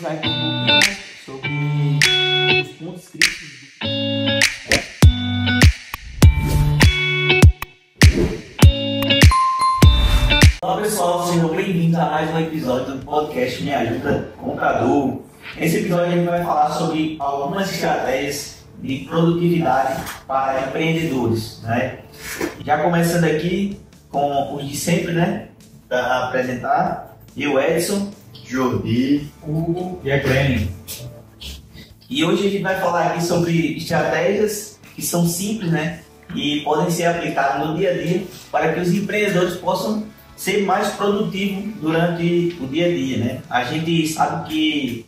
conversar aqui um pouquinho sobre os pontos críticos. Olá pessoal, sejam bem-vindos a mais um episódio do podcast Me Ajuda com o Cadu. Nesse episódio a gente vai falar sobre algumas estratégias de produtividade para empreendedores, né? Já começando aqui com os de sempre, né? Para apresentar, eu, Edson, Jordi, Hugo e a Glenn. E hoje a gente vai falar aqui sobre estratégias que são simples, né? E podem ser aplicadas no dia a dia para que os empreendedores possam ser mais produtivos durante o dia a dia, né? A gente sabe que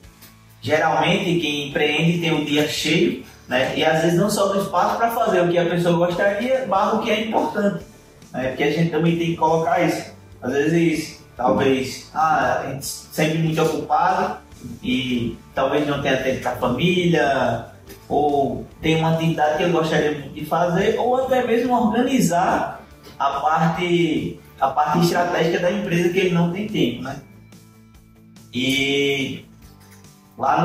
geralmente quem empreende tem um dia cheio, né? E às vezes não sobra espaço para fazer o que a pessoa gostaria, barra o que é importante, né? Porque a gente também tem que colocar isso. Às vezes, talvez, a gente sempre muito ocupado e talvez não tenha tempo para a família, ou tem uma atividade que eu gostaria muito de fazer, ou até mesmo organizar a parte estratégica da empresa que ele não tem tempo, né? E lá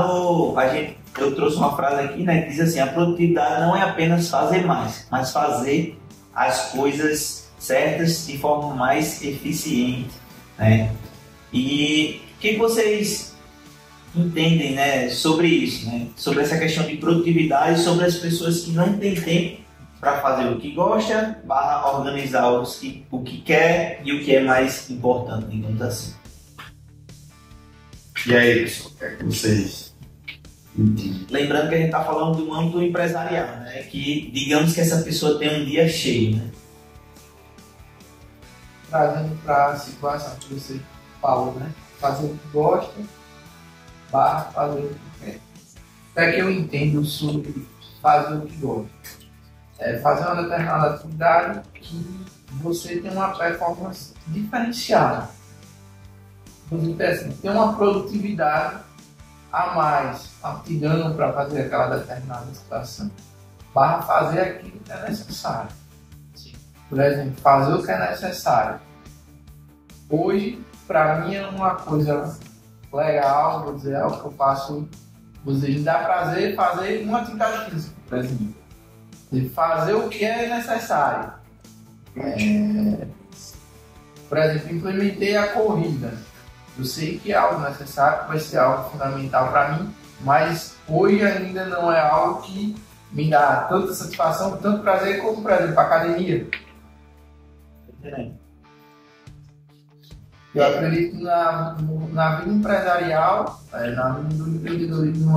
eu trouxe uma frase aqui, né, que diz assim: a produtividade não é apenas fazer mais, mas fazer as coisas certas de forma mais eficiente, né? E o que vocês entendem, né, sobre isso, né? Sobre essa questão de produtividade, sobre as pessoas que não têm tempo para fazer o que gosta, barra organizar o que quer e o que é mais importante, digamos assim. E aí, pessoal, o que é que vocês entendem? Lembrando que a gente está falando do âmbito empresarial, né? Que digamos que essa pessoa tem um dia cheio, né? Trazendo para a situação que você falou, né? Fazer o que gosta, barra fazer o que quer. Até que eu entendo sobre fazer o que gosta. É fazer uma determinada atividade que você tem uma performance diferenciada. Você tem uma produtividade a mais, te dando para fazer aquela determinada situação. Barra fazer aquilo que é necessário. Por exemplo, fazer o que é necessário. Hoje, para mim, é uma coisa legal, vou dizer, algo que eu faço, vou dizer, me dá prazer fazer uma atividade física, por exemplo. De fazer o que é necessário. Por exemplo, implementei a corrida. Eu sei que é algo necessário, vai ser algo fundamental para mim, mas hoje ainda não é algo que me dá tanta satisfação, tanto prazer como, por exemplo, a academia. Eu acredito que na vida empresarial, na vida do empreendedorismo,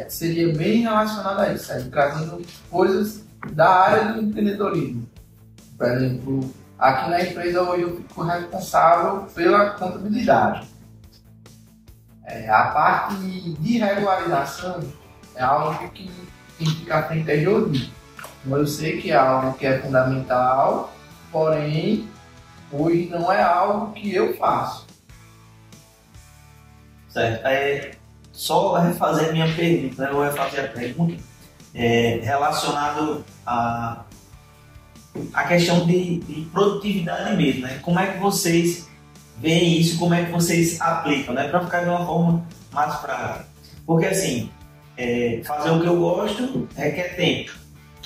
seria bem relacionado a isso, trazendo coisas da área do empreendedorismo. Por exemplo, aqui na empresa hoje eu fico responsável pela contabilidade. A parte de regularização é algo que quem fica à frente é Jordi. Eu sei que é algo que é fundamental, porém, hoje não é algo que eu faço. Certo. Só refazer minha pergunta, né? Eu vou refazer a pergunta relacionado à questão de produtividade mesmo, né? Como é que vocês veem isso, como é que vocês aplicam, né? Para ficar de uma forma mais prática. Porque assim, fazer o que eu gosto requer tempo.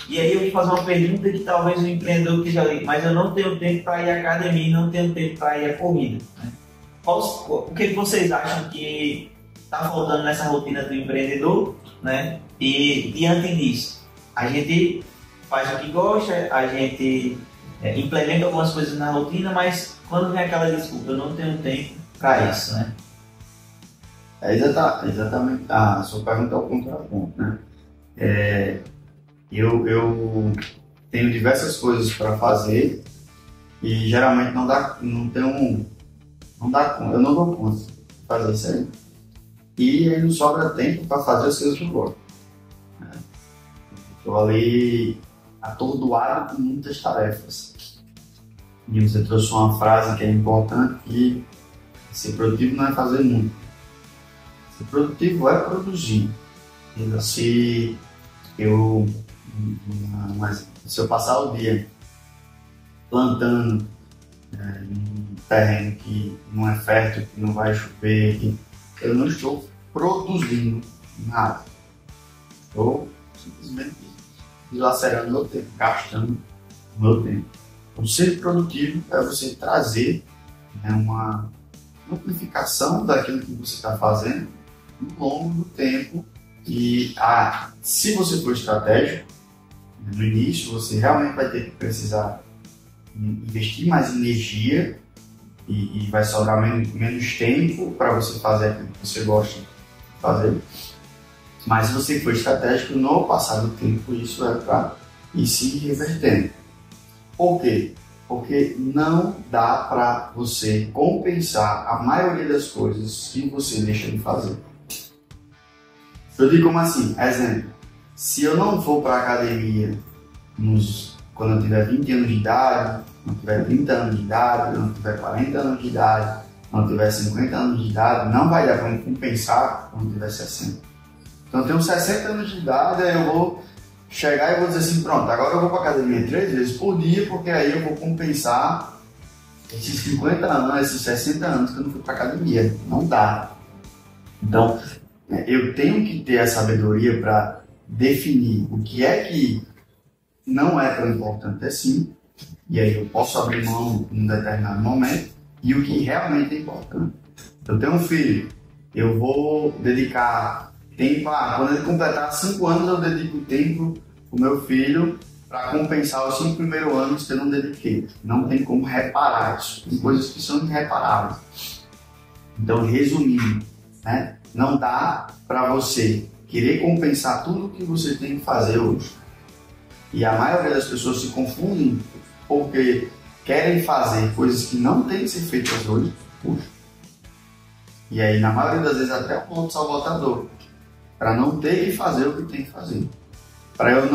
E aí eu vou fazer uma pergunta que talvez o empreendedor esteja ali, mas eu não tenho tempo para ir à academia, não tenho tempo para ir à corrida, né? O que vocês acham que está faltando nessa rotina do empreendedor, né? E diante disso, a gente faz o que gosta, a gente implementa algumas coisas na rotina, mas quando vem aquela desculpa, eu não tenho tempo para isso, né? Exatamente. A sua pergunta é o contraponto, né? Eu tenho diversas coisas para fazer e geralmente eu não dou conta de fazer isso aí. E aí não sobra tempo para fazer as coisas que eu gosto. Estou ali atordoado com muitas tarefas. E você trouxe uma frase que é importante, que ser produtivo não é fazer muito. Ser produtivo é produzir. Se eu passar o dia plantando um terreno que não é fértil, que não vai chover, eu não estou produzindo nada. Estou simplesmente dilacerando meu tempo, gastando o meu tempo. Então, ser produtivo é você trazer, né, uma amplificação daquilo que você está fazendo ao longo do tempo. E se você for estratégico, no início você realmente vai ter que precisar investir mais energia e vai sobrar menos tempo para você fazer aquilo que você gosta de fazer. Mas se você for estratégico, no passar do tempo, isso é para ir se revertendo. Por quê? Porque não dá para você compensar a maioria das coisas que você deixa de fazer. Eu digo como assim? Exemplo, se eu não for para a academia quando eu tiver 20 anos de idade, não tiver 30 anos de idade, não tiver 40 anos de idade, não tiver 50 anos de idade, não vai dar para me compensar quando tiver 60. Então eu tenho 60 anos de idade, aí eu vou chegar e vou dizer assim, pronto, agora eu vou para a academia 3 vezes por dia, porque aí eu vou compensar esses 50 anos, esses 60 anos que eu não fui para a academia. Não dá. Então, eu tenho que ter a sabedoria para definir o que é que não é tão importante assim, e aí eu posso abrir mão em um determinado momento, e o que realmente é importante. Eu tenho um filho, eu vou dedicar tempo, quando ele completar 5 anos eu dedico tempo pro meu filho para compensar os 5 primeiros anos que eu não dediquei. Não tem como reparar isso, tem coisas que são irreparáveis. Então, resumindo, né, não dá para você querer compensar tudo o que você tem que fazer hoje. E a maioria das pessoas se confundem porque querem fazer coisas que não têm que ser feitas hoje. E aí, na maioria das vezes, até um auto-sabotador, para não ter que fazer o que tem que fazer. Para eu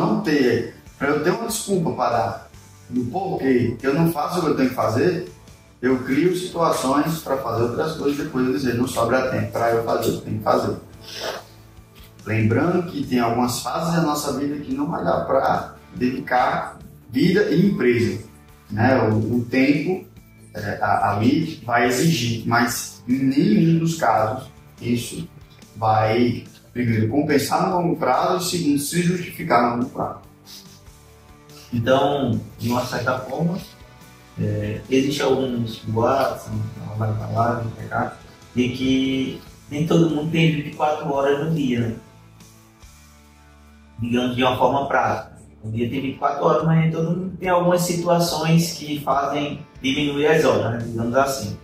ter uma desculpa para dar do porquê que eu não faço o que eu tenho que fazer, eu crio situações para fazer outras coisas e depois eu dizer, não sobra tempo para eu fazer o que tenho que fazer. Lembrando que tem algumas fases da nossa vida que não vai dar para dedicar vida e empresa. Né? O tempo ali vai exigir, mas em nenhum dos casos isso vai, primeiro, compensar no longo prazo e, segundo, se justificar no longo prazo. Então, de uma certa forma, existem alguns boatos, de que nem todo mundo tem 24 horas no dia, né? Digamos de uma forma prática. O dia tem 24 horas, mas nem todo mundo tem algumas situações que fazem diminuir as horas, né? Digamos assim.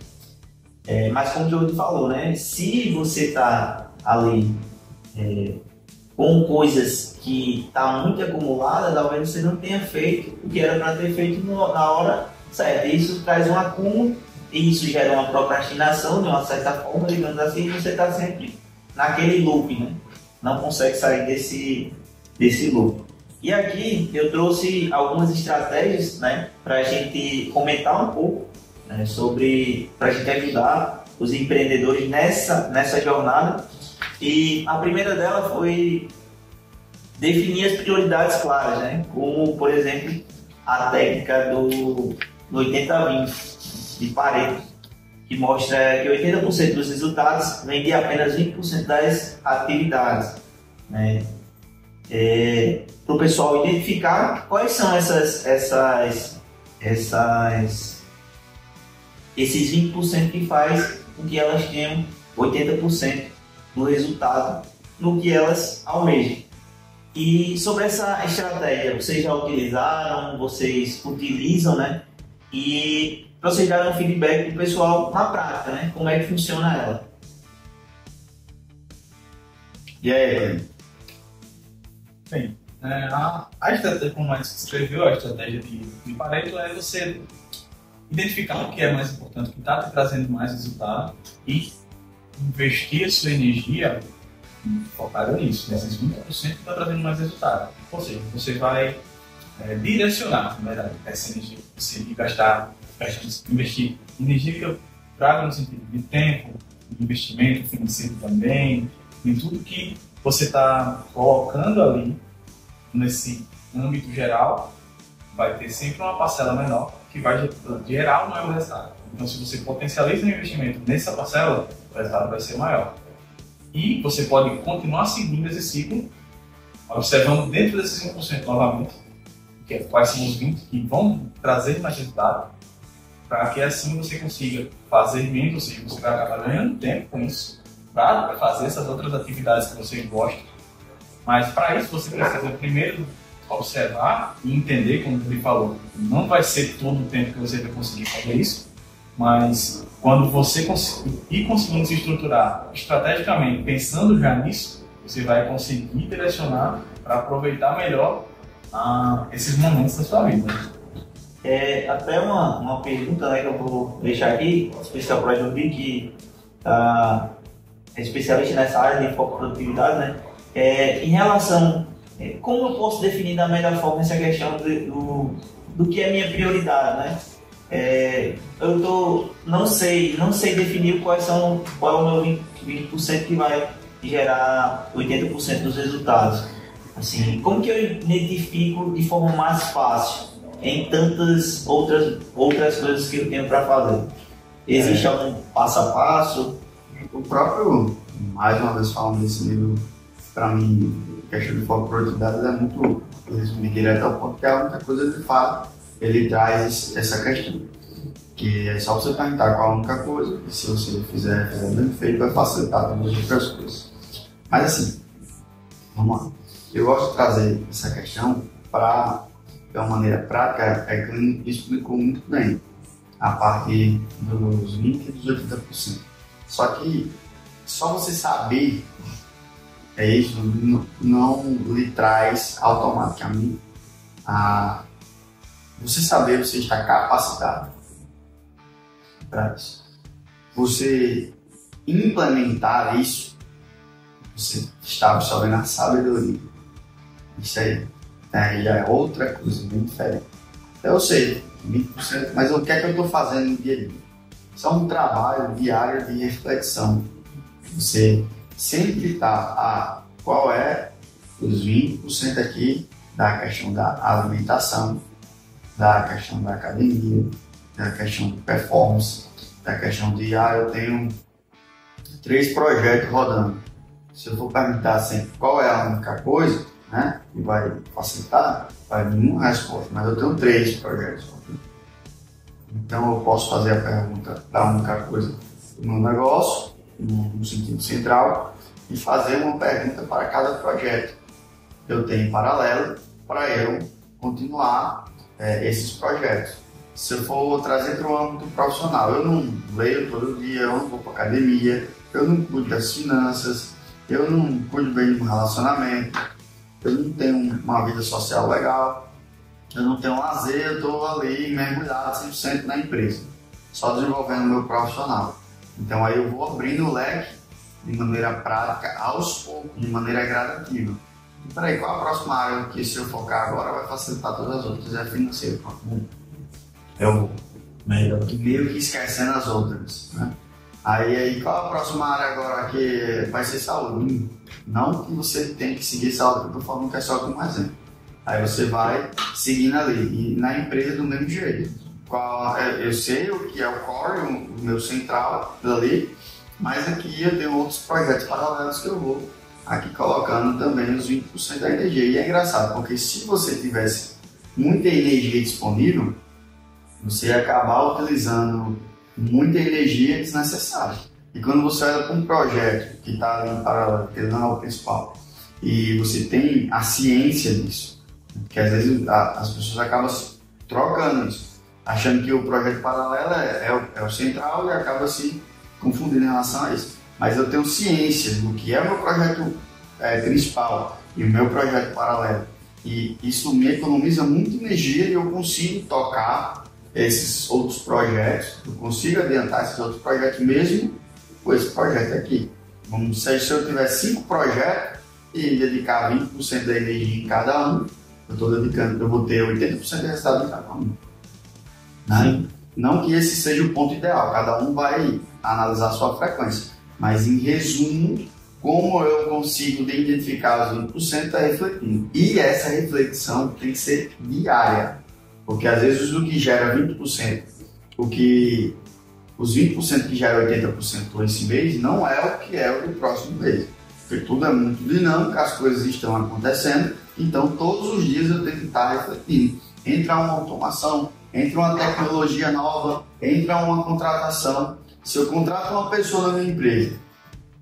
Mas como o Diogo falou, né? Se você está ali com coisas que está muito acumulada, talvez você não tenha feito o que era para ter feito na hora certa. Isso traz um acúmulo e isso gera uma procrastinação de uma certa forma, digamos assim, e você está sempre naquele loop, né? Não consegue sair desse loop. E aqui eu trouxe algumas estratégias, né, para a gente comentar um pouco, né, para a gente ajudar os empreendedores nessa jornada. E a primeira dela foi definir as prioridades claras, né? Como, por exemplo, a técnica do 80-20 de Pareto, que mostra que 80% dos resultados vem de apenas 20% das atividades, né? Para o pessoal identificar quais são esses 20% que faz com que elas tenham 80% do resultado no que elas almejam. E sobre essa estratégia, vocês já utilizaram, vocês utilizam, né? E para vocês darem um feedback do pessoal na prática, né? Como é que funciona ela? E aí, bem, a estratégia, como a gente escreveu, a estratégia de Pareto é você identificar o que é mais importante, o que está te trazendo mais resultado e investir a sua energia focada nisso, nesses 20% que está trazendo mais resultado. Ou seja, você vai direcionar, na verdade, essa energia. Você investir energia que eu trago no sentido de tempo, de investimento financeiro também, em tudo que você está colocando ali nesse âmbito geral, vai ter sempre uma parcela menor que vai gerar um maior resultado. Então, se você potencializa o investimento nessa parcela, o resultado vai ser maior. E você pode continuar seguindo esse ciclo, observando dentro desses 5% novamente, que é quais são os 20% que vão trazer mais resultado, para que assim você consiga fazer menos, ou seja, você vai acabar ganhando tempo com isso, para fazer essas outras atividades que você gosta. Mas para isso você precisa primeiro observar e entender, como ele falou, não vai ser todo o tempo que você vai conseguir fazer isso, mas quando você ir conseguindo se estruturar estrategicamente, pensando já nisso, você vai conseguir direcionar para aproveitar melhor esses momentos da sua vida. Até uma pergunta, né, que eu vou deixar aqui, especial para o Jovi, que está especialista nessa área de foco produtividade, né? Em relação, como eu posso definir da melhor forma essa questão do que é minha prioridade, né? Não sei definir qual é o meu 20% que vai gerar 80% dos resultados. Assim, como que eu identifico de forma mais fácil em tantas outras coisas que eu tenho para fazer? Existe algum passo a passo? O próprio, mais uma vez falando desse livro, para mim, a questão de foco e produtividade é muito, eu resumi direto ao ponto, que é a única coisa que de fato ele traz essa questão. Que é só você perguntar qual a única coisa, e se você fizer bem feito, vai facilitar todas as outras coisas. Mas assim, vamos lá. Eu gosto de trazer essa questão de uma maneira prática, que ele explicou muito bem a parte dos 20% e dos 80%. Só que só você saber isso não lhe traz automaticamente você saber, você está capacitado para isso. Você implementar isso, você está absorvendo a sabedoria. Isso aí já é outra coisa, bem diferente. Então, eu sei, 20%, mas o que é que eu estou fazendo no dia a dia? Isso é um trabalho diário de reflexão. Você sempre está qual é os 20% aqui da questão da alimentação, da questão da academia, da questão de performance, da questão de eu tenho 3 projetos rodando. Se eu for perguntar sempre qual é a única coisa, né, que vai facilitar, vai vir uma resposta, mas eu tenho 3 projetos. Então eu posso fazer a pergunta da única coisa do meu negócio, no sentido central, e fazer uma pergunta para cada projeto que eu tenho em paralelo, para eu continuar esses projetos. Se eu for trazer para o âmbito profissional, eu não leio todo dia, eu não vou para academia, eu não cuido das finanças, eu não cuido bem do relacionamento, eu não tenho uma vida social legal, eu não tenho lazer, eu estou ali mergulhado 100% na empresa, só desenvolvendo o meu profissional. Então aí eu vou abrindo o leque de maneira prática, aos poucos, de maneira gradativa. E peraí, qual a próxima área que se eu focar agora vai facilitar todas as outras? É financeiro. Eu meio que esquecendo as outras, né? Aí qual a próxima área agora que vai ser saúde? Não que você tem que seguir saúde, porque eu estou falando que é só como exemplo. Aí você vai seguindo ali, e na empresa do mesmo jeito. Eu sei o que é o core, o meu central ali, mas aqui eu tenho outros projetos paralelos que eu vou aqui colocando também os 20% da energia. E é engraçado, porque se você tivesse muita energia disponível, você ia acabar utilizando muita energia desnecessária. E quando você olha para um projeto que está ali em paralelo, que não é o principal, e você tem a ciência disso, porque às vezes as pessoas acabam trocando isso, achando que o projeto paralelo é o central e acaba se confundindo em relação a isso. Mas eu tenho ciência do que é o meu projeto principal e o meu projeto paralelo. E isso me economiza muita energia e eu consigo tocar esses outros projetos, eu consigo adiantar esses outros projetos mesmo com esse projeto aqui. Vamos dizer, se eu tiver 5 projetos e dedicar 20% da energia em cada um, eu vou ter 80% de resultado em cada um. Não que esse seja o ponto ideal, cada um vai analisar a sua frequência, mas em resumo, como eu consigo identificar os 20% é refletindo. E essa reflexão tem que ser diária, porque às vezes o que gera 20%, o que os 20% que gera 80% esse mês não é o que é o do próximo mês. Porque tudo é muito dinâmico, as coisas estão acontecendo, então todos os dias eu tenho que estar refletindo. Entra uma automação, entra uma tecnologia nova, entra uma contratação. Se eu contrato uma pessoa na minha empresa,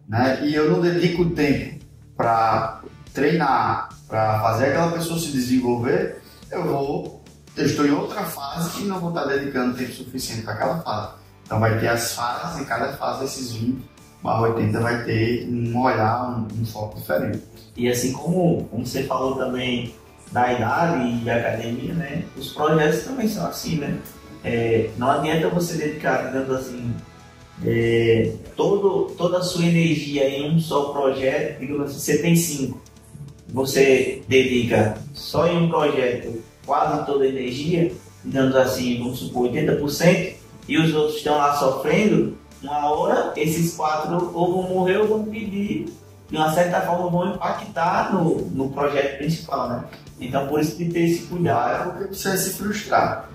né, e eu não dedico tempo para treinar, para fazer aquela pessoa se desenvolver, eu estou em outra fase e não vou estar dedicando tempo suficiente para aquela fase. Então vai ter as fases e cada fase desses 20/80 vai ter um olhar, um foco diferente. E assim como você falou também da idade e da academia, né? Os projetos também são assim, né? Não adianta você dedicar, digamos assim, toda a sua energia em um só projeto. Digamos assim, você tem 5, você dedica só em um projeto quase toda a energia, digamos assim, vamos supor 80%, e os outros estão lá sofrendo. Uma hora, esses 4 ou vão morrer ou vão pedir, de uma certa forma vão impactar no projeto principal, né? Então, por isso de ter esse cuidado. Porque você vai se frustrar.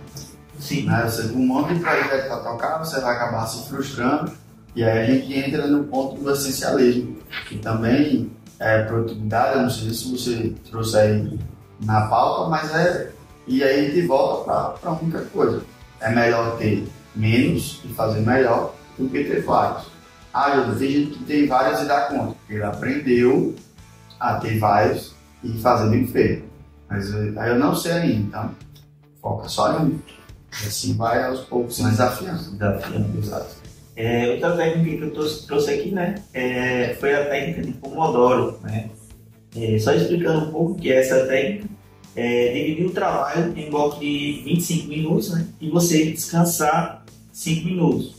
Sim. Né? Você com um monte de projeto para tocar, você vai acabar se frustrando, e aí a gente entra no ponto do essencialismo, que também é produtividade. Eu não sei se você trouxe aí na pauta, mas e aí a gente volta para a única coisa. É melhor ter menos e fazer melhor do que ter vários. Tem gente que tem vários e dá conta, porque ele aprendeu a ter vários e fazer bem feito. Mas aí eu não sei ainda, então foca só em um. E assim vai aos poucos se desafiando. Exato. Outra técnica que eu trouxe aqui, né, foi a técnica de Pomodoro, né? Só explicando um pouco o que é essa técnica. Dividir o trabalho em bloco de 25 minutos, né, e você descansar 5 minutos.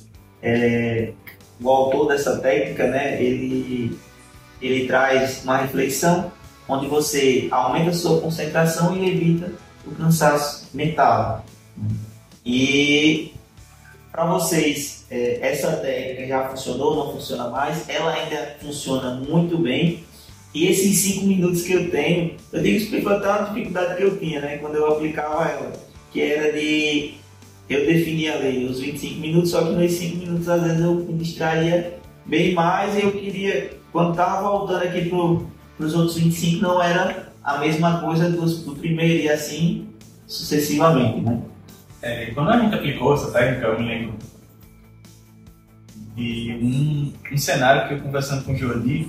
O autor dessa técnica, né, ele traz uma reflexão onde você aumenta a sua concentração e evita o cansaço mental. E para vocês, essa técnica já funcionou, não funciona mais? Ela ainda funciona muito bem. E esses 5 minutos que eu tenho, eu tenho que explicar até uma dificuldade que eu tinha, né, quando eu aplicava ela, que era eu definia ali os 25 minutos, só que nos 5 minutos às vezes eu me distraía bem mais e eu queria, quando estava voltando aqui para os outros 25, não era a mesma coisa do primeiro, e assim sucessivamente, né? Quando a gente aplicou essa técnica, eu me lembro de um cenário que eu, conversando com o Jordi,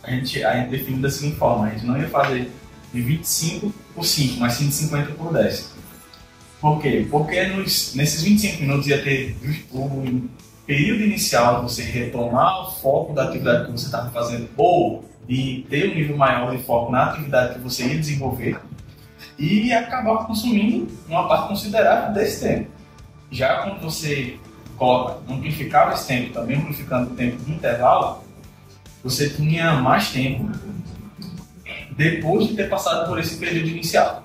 a gente definiu da seguinte forma: a gente não ia fazer de 25 por 5, mas sim de 50 por 10. Por quê? Porque nesses 25 minutos ia ter o período inicial de você retomar o foco da atividade que você estava fazendo, ou de ter um nível maior de foco na atividade que você ia desenvolver, e acabar consumindo uma parte considerável desse tempo. Já quando você amplificava esse tempo, também amplificando o tempo de intervalo, você tinha mais tempo depois de ter passado por esse período inicial.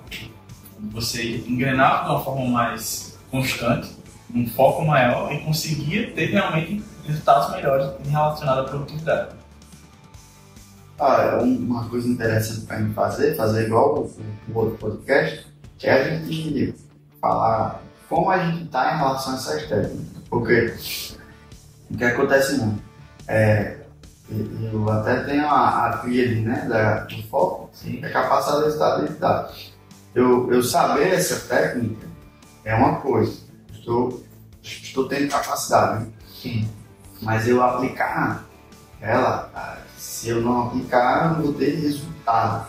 Você engrenava de uma forma mais constante, um foco maior, e conseguia ter realmente resultados melhores relacionados à produtividade. Uma coisa interessante para a gente fazer igual o outro podcast, que é a gente falar como a gente está em relação a essas técnicas. Porque o que acontece muito eu até tenho a tríade, né, do foco, sim, capacidade, resultado e habilidade. Eu saber essa técnica é uma coisa, estou tendo capacidade, né? Sim. Mas eu aplicar ela, se eu não aplicar, eu não vou ter resultado.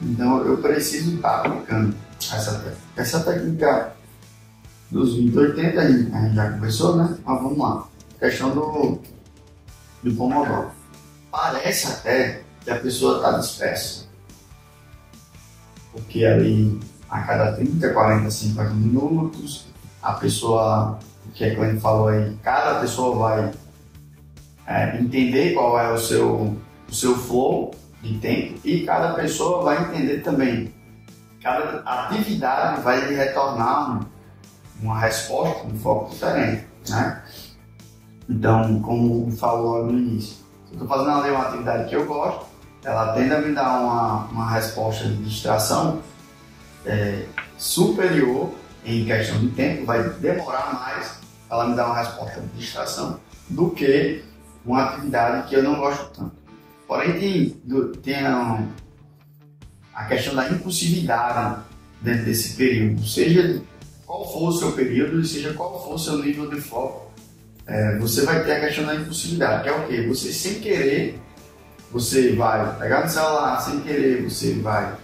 Então eu preciso estar aplicando essa técnica. Essa técnica dos 20/80 a gente já conversou, né? Mas vamos lá. Questão do Pomodoro. Parece até que a pessoa está dispersa. Porque ali, a cada 30, 40, 50 minutos, a pessoa, o que a Clênia falou aí, cada pessoa vai entender qual é o seu flow de tempo, e cada pessoa vai entender também. Cada atividade vai lhe retornar uma resposta, um foco diferente, né? Então, como falou no início, se eu estou fazendo ali uma atividade que eu gosto, ela tende a me dar uma resposta de distração superior em questão de tempo, vai demorar mais ela me dá uma resposta de distração, do que uma atividade que eu não gosto tanto. Porém, tem a questão da impulsividade dentro desse período, seja qual for o seu período e seja qual for o seu nível de foco, você vai ter a questão da impulsividade, que é o quê? Você, sem querer, você vai pegar no celular, sem querer, você vai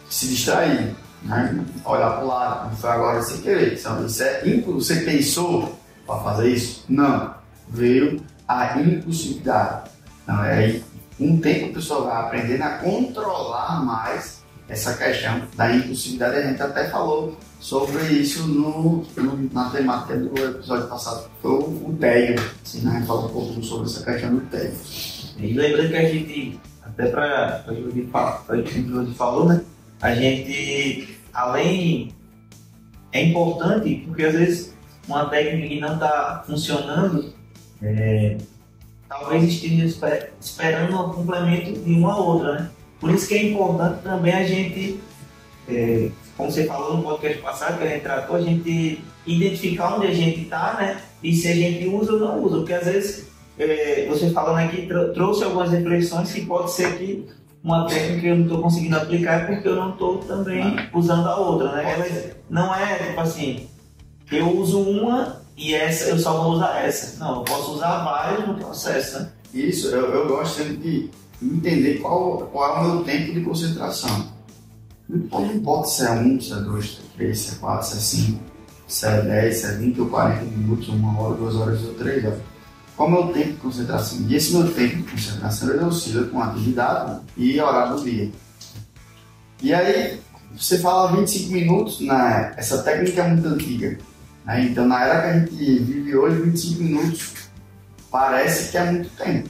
se distrair, né? Olhar para o lado, como foi agora, sem querer. Então, você pensou para fazer isso? Não. Veio a impulsividade. Então, aí, com o tempo, a pessoa vai aprendendo a controlar mais essa questão da impulsividade. A gente até falou sobre isso na temática do episódio passado, que foi o tédio. Assim, né? A gente falou um pouco sobre essa questão do tédio. E lembrando que a gente, até para o que falou, né? A gente, além, é importante, porque às vezes uma técnica que não está funcionando, talvez esteja esperando o complemento de uma outra, né? Por isso que é importante também a gente, como você falou no podcast passado, que a gente tratou, a gente identificar onde a gente está, né? E se a gente usa ou não usa, porque às vezes você falando aqui trouxe algumas reflexões que pode ser que uma técnica que eu não estou conseguindo aplicar é porque eu não estou também usando a outra, né? Ela não é tipo assim, eu uso uma e essa eu só vou usar essa. Não, eu posso usar várias no processo, né? Isso, eu gosto sempre de entender qual é o meu tempo de concentração. Não importa se é 1, se é 2, se é 3, se é 4, se é 5, se é 10, se é 20 ou 40 minutos, 1 hora, 2 horas ou 3 horas. Qual é o meu tempo de concentração? E esse meu tempo de concentração ele oscila com atividade e horário do dia. E aí, você fala 25 minutos, né? Essa técnica é muito antiga. Né? Então, na era que a gente vive hoje, 25 minutos parece que é muito tempo.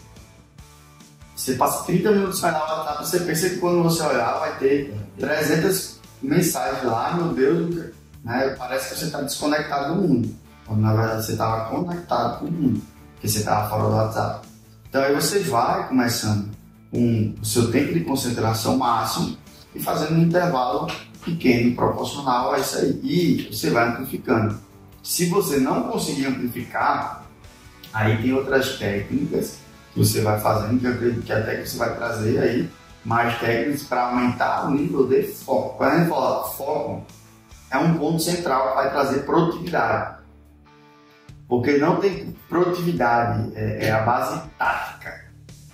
Você passa 30 minutos no WhatsApp, você pensa que quando você olhar vai ter 300 mensagens lá, meu Deus, né? Parece que você está desconectado do mundo. Quando na verdade você estava conectado com o mundo, porque você estava fora do WhatsApp. Então aí você vai começando com o seu tempo de concentração máximo e fazendo um intervalo pequeno, proporcional a isso aí. E você vai amplificando. Se você não conseguir amplificar, aí tem outras técnicas que você vai fazendo, que eu acredito que até que você vai trazer aí mais técnicas para aumentar o nível de foco. Quando a gente fala foco, é um ponto central que vai trazer produtividade. Porque não tem produtividade, é a base tática,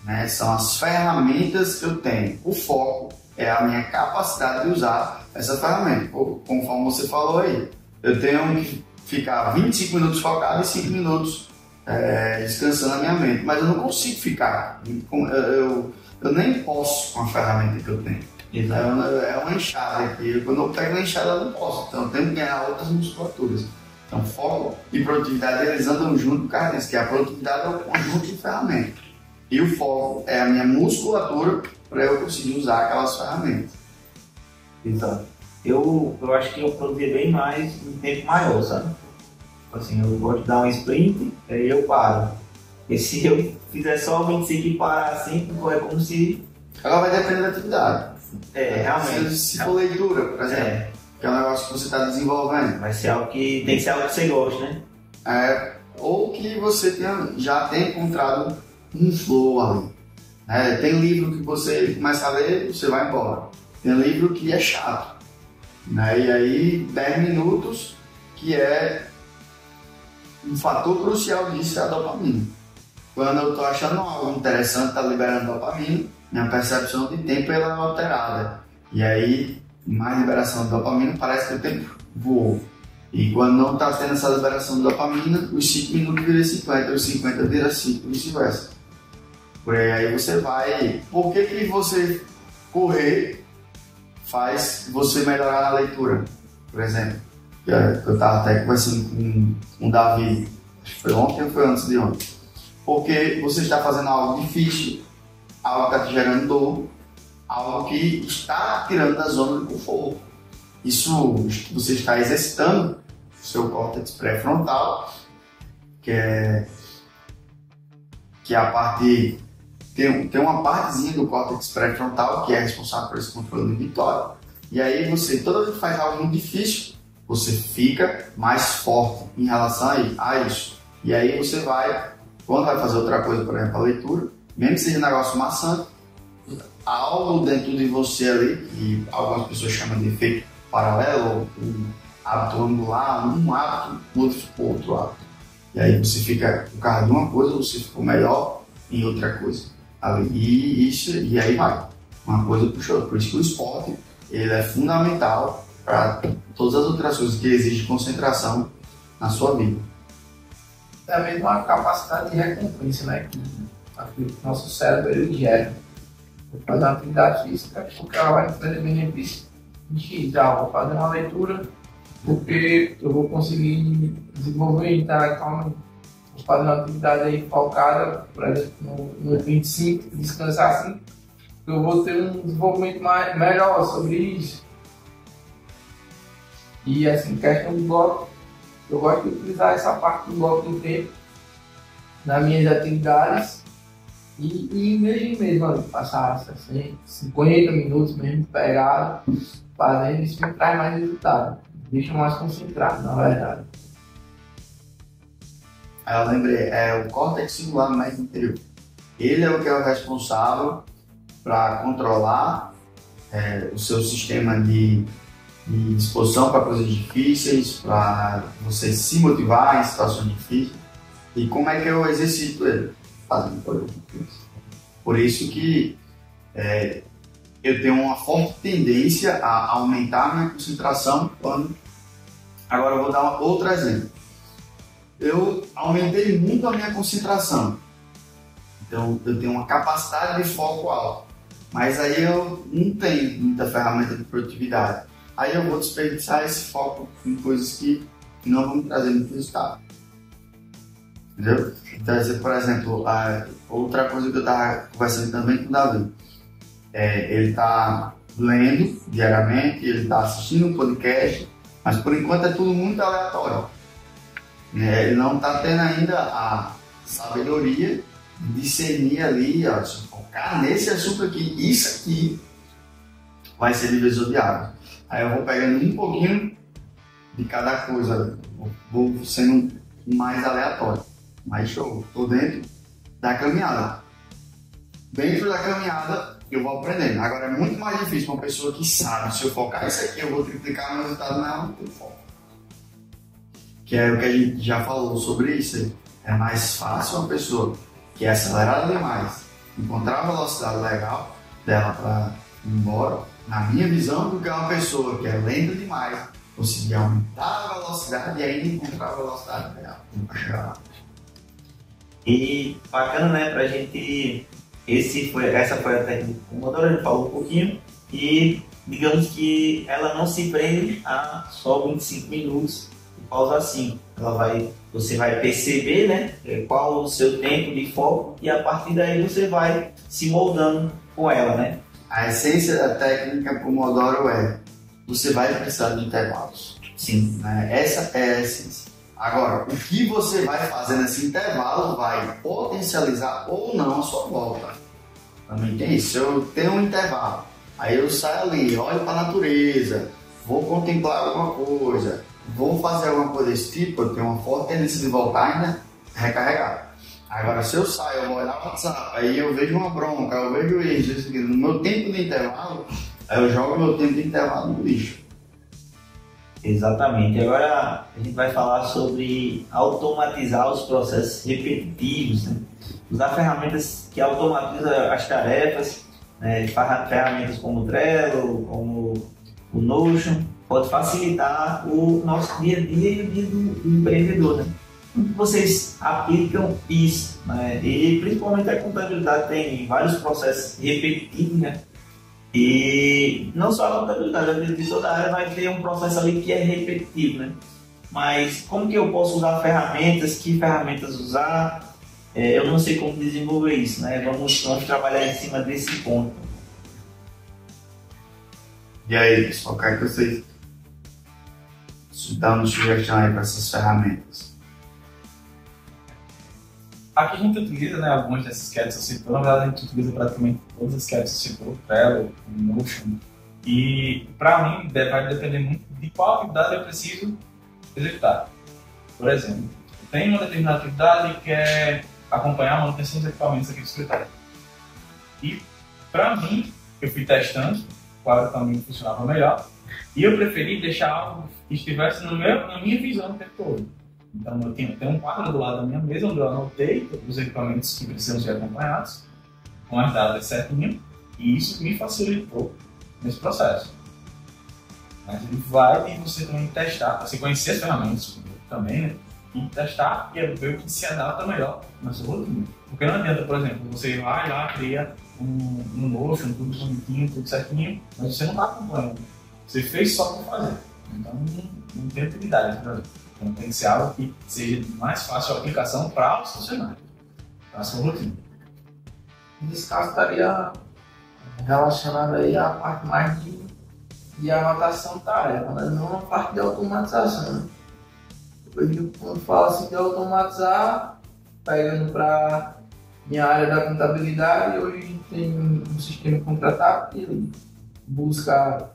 né? São as ferramentas que eu tenho. O foco é a minha capacidade de usar essa ferramenta. Conforme você falou aí, eu tenho que ficar 25 minutos focado e 5 minutos descansando a minha mente, mas eu não consigo ficar. Eu nem posso com a ferramenta que eu tenho. É uma enxada aqui. Quando eu pego na enxada, eu não posso. Então eu tenho que ganhar outras musculaturas. Então, foco e produtividade, eles andam junto, cara, que a produtividade é o conjunto de ferramentas. E o foco é a minha musculatura para eu conseguir usar aquelas ferramentas. Exato. Eu acho que eu produzia bem mais em tempo maior, sabe? Assim, eu gosto de dar um sprint, aí eu paro. E se eu fizer só 25 e parar assim, é como se... Agora vai depender da atividade. Realmente. Se for leitura, por exemplo. Que é um negócio que você está desenvolvendo. Vai ser algo que tem que ser algo que você gosta, né? Ou que você já tenha encontrado um flow ali. Tem livro que você começa a ler, você vai embora. Tem livro que é chato. Né? E aí, 10 minutos, que é um fator crucial disso, é a dopamina. Quando eu estou achando algo interessante, está liberando dopamina, minha percepção de tempo ela é alterada. E aí, mais liberação de dopamina, parece que o tempo voou. E quando não está tendo essa liberação de dopamina, os 5 minutos viram 50, os 50 viram 5, e vice-versa. Por aí você vai... Por que você correr faz você melhorar na leitura, por exemplo? Eu estava até conversando com o Davi, acho que foi ontem ou foi antes de ontem. Porque você está fazendo algo difícil, algo que está te gerando dor, algo que está tirando da zona de conforto. Isso você está exercitando o seu córtex pré-frontal, que é a parte... Tem uma partezinha do córtex pré-frontal que é responsável por esse controle inibitório. E aí você, toda vez que faz algo muito difícil, você fica mais forte em relação a isso. E aí você vai, quando vai fazer outra coisa, por exemplo, a leitura, mesmo que seja um negócio maçante, algo dentro de você ali, que algumas pessoas chamam de efeito paralelo, um hábito angular, um hábito modificou outro hábito. E aí você fica, por causa de uma coisa, você ficou melhor em outra coisa. E aí vai. Uma coisa puxa outra. Por isso que o esporte ele é fundamental para todas as outras coisas que exigem concentração na sua vida. Também uma capacidade de recompensa, né? Que o nosso cérebro ele gera. Vou fazer uma atividade física porque ela vai me trazer benefício de X. Vou fazer uma leitura porque eu vou conseguir desenvolver intelectualmente. Vou fazer uma atividade aí focada, por exemplo, no 25, descansar assim, eu vou ter um desenvolvimento melhor sobre isso. E assim, questão do bloco, eu gosto de utilizar essa parte do bloco do tempo nas minhas atividades e em mês, mano, passar 60, 50 minutos mesmo pegado, fazendo isso me traz mais resultado. Deixa mais concentrado, na verdade. Aí eu lembrei, o córtex cingulado no médio inferior. Ele é o que é o responsável para controlar o seu sistema de disposição para coisas difíceis, para você se motivar em situações difíceis. E como é que eu exercito ele? Fazendo coisas difíceis. Por isso que eu tenho uma forte tendência a aumentar a minha concentração quando... Agora eu vou dar outro exemplo. Eu aumentei muito a minha concentração. Então eu tenho uma capacidade de foco alta. Mas aí eu não tenho muita ferramenta de produtividade. Aí eu vou desperdiçar esse foco em coisas que não vão me trazer muito resultado. Entendeu? Então, por exemplo, outra coisa que eu estava conversando também com o Davi. Ele está lendo diariamente, ele está assistindo um podcast, mas por enquanto é tudo muito aleatório. Ele não está tendo ainda a sabedoria de discernir ali, se focar nesse assunto aqui, isso aqui vai ser divisor de águas. Aí eu vou pegando um pouquinho de cada coisa, vou sendo mais aleatório. Mas show, estou dentro da caminhada. Dentro da caminhada eu vou aprendendo. Agora é muito mais difícil para uma pessoa que sabe, se eu focar isso aqui eu vou triplicar meu resultado, nela, não tem foco. Que é o que a gente já falou sobre isso. É mais fácil uma pessoa que é acelerada demais encontrar a velocidade legal dela para ir embora, na minha visão, do que uma pessoa que é lenta demais conseguir aumentar a velocidade e ainda encontrar a velocidade real para chegar lá. E bacana, né, pra gente, essa foi a técnica do Pomodoro, a gente falou um pouquinho, e digamos que ela não se prende a só 25 minutos e pausa assim. Você vai perceber, né, qual o seu tempo de foco e a partir daí você vai se moldando com ela, né. A essência da técnica Pomodoro você vai precisar de intervalos. Sim. Né? Essa é a essência. Agora, o que você vai fazer nesse intervalo vai potencializar ou não a sua volta. Também tem isso. Se eu tenho um intervalo, aí eu saio ali, olho para a natureza, vou contemplar alguma coisa, vou fazer alguma coisa desse tipo, eu tenho uma forte tendência de voltar ainda recarregado. Agora, se eu saio, eu vou olhar o WhatsApp, aí eu vejo uma bronca, eu vejo isso, no meu tempo de intervalo, aí eu jogo meu tempo de intervalo no lixo. Exatamente. Agora a gente vai falar sobre automatizar os processos repetitivos, né? Usar ferramentas que automatizam as tarefas, né? Ferramentas como o Trello, como o Notion, pode facilitar o nosso dia a dia e o dia do empreendedor, né? Como vocês aplicam isso, né? E principalmente a contabilidade tem vários processos repetitivos, né? E não só a contabilidade, a vida de toda a área vai ter um processo ali que é repetitivo, né? Mas como que eu posso usar ferramentas, que ferramentas usar? Eu não sei como desenvolver isso, né? Vamos trabalhar em cima desse ponto. E aí, pessoal, quero que vocês dão uma sugestão aí para essas ferramentas. Aqui a gente utiliza, né, algumas dessas que você citou. Na verdade, a gente utiliza praticamente todas as que você citou, Trello, Notion, E para mim vai depender muito de qual atividade eu preciso executar. Por exemplo, eu tenho uma determinada atividade que é acompanhar a manutenção dos equipamentos aqui do escritório. E para mim, eu fui testando qual caminho funcionava melhor e eu preferi deixar algo que estivesse na minha visão o tempo todo. Então eu tenho um quadro do lado da minha mesa onde eu anotei os equipamentos que precisam ser acompanhados com as datas certinho, e isso me facilitou nesse processo. Mas ele vai de você também testar, você conhecer as ferramentas também, né? E testar e ver o que se adapta melhor na sua rotina. Porque não adianta, por exemplo, você vai lá, cria um Notion, tudo bonitinho, tudo certinho, mas você não está acompanhando. Você fez só para fazer. Então não tem utilidade. Então tem que ser algo que seja mais fácil a aplicação para os funcionários, para a sua rotina. Nesse caso estaria relacionado aí à parte mais de anotação tarefa, mas não a parte de automatização. Né? Quando fala assim de automatizar, pegando para minha área da contabilidade, hoje a gente tem um sistema contratado que ele busca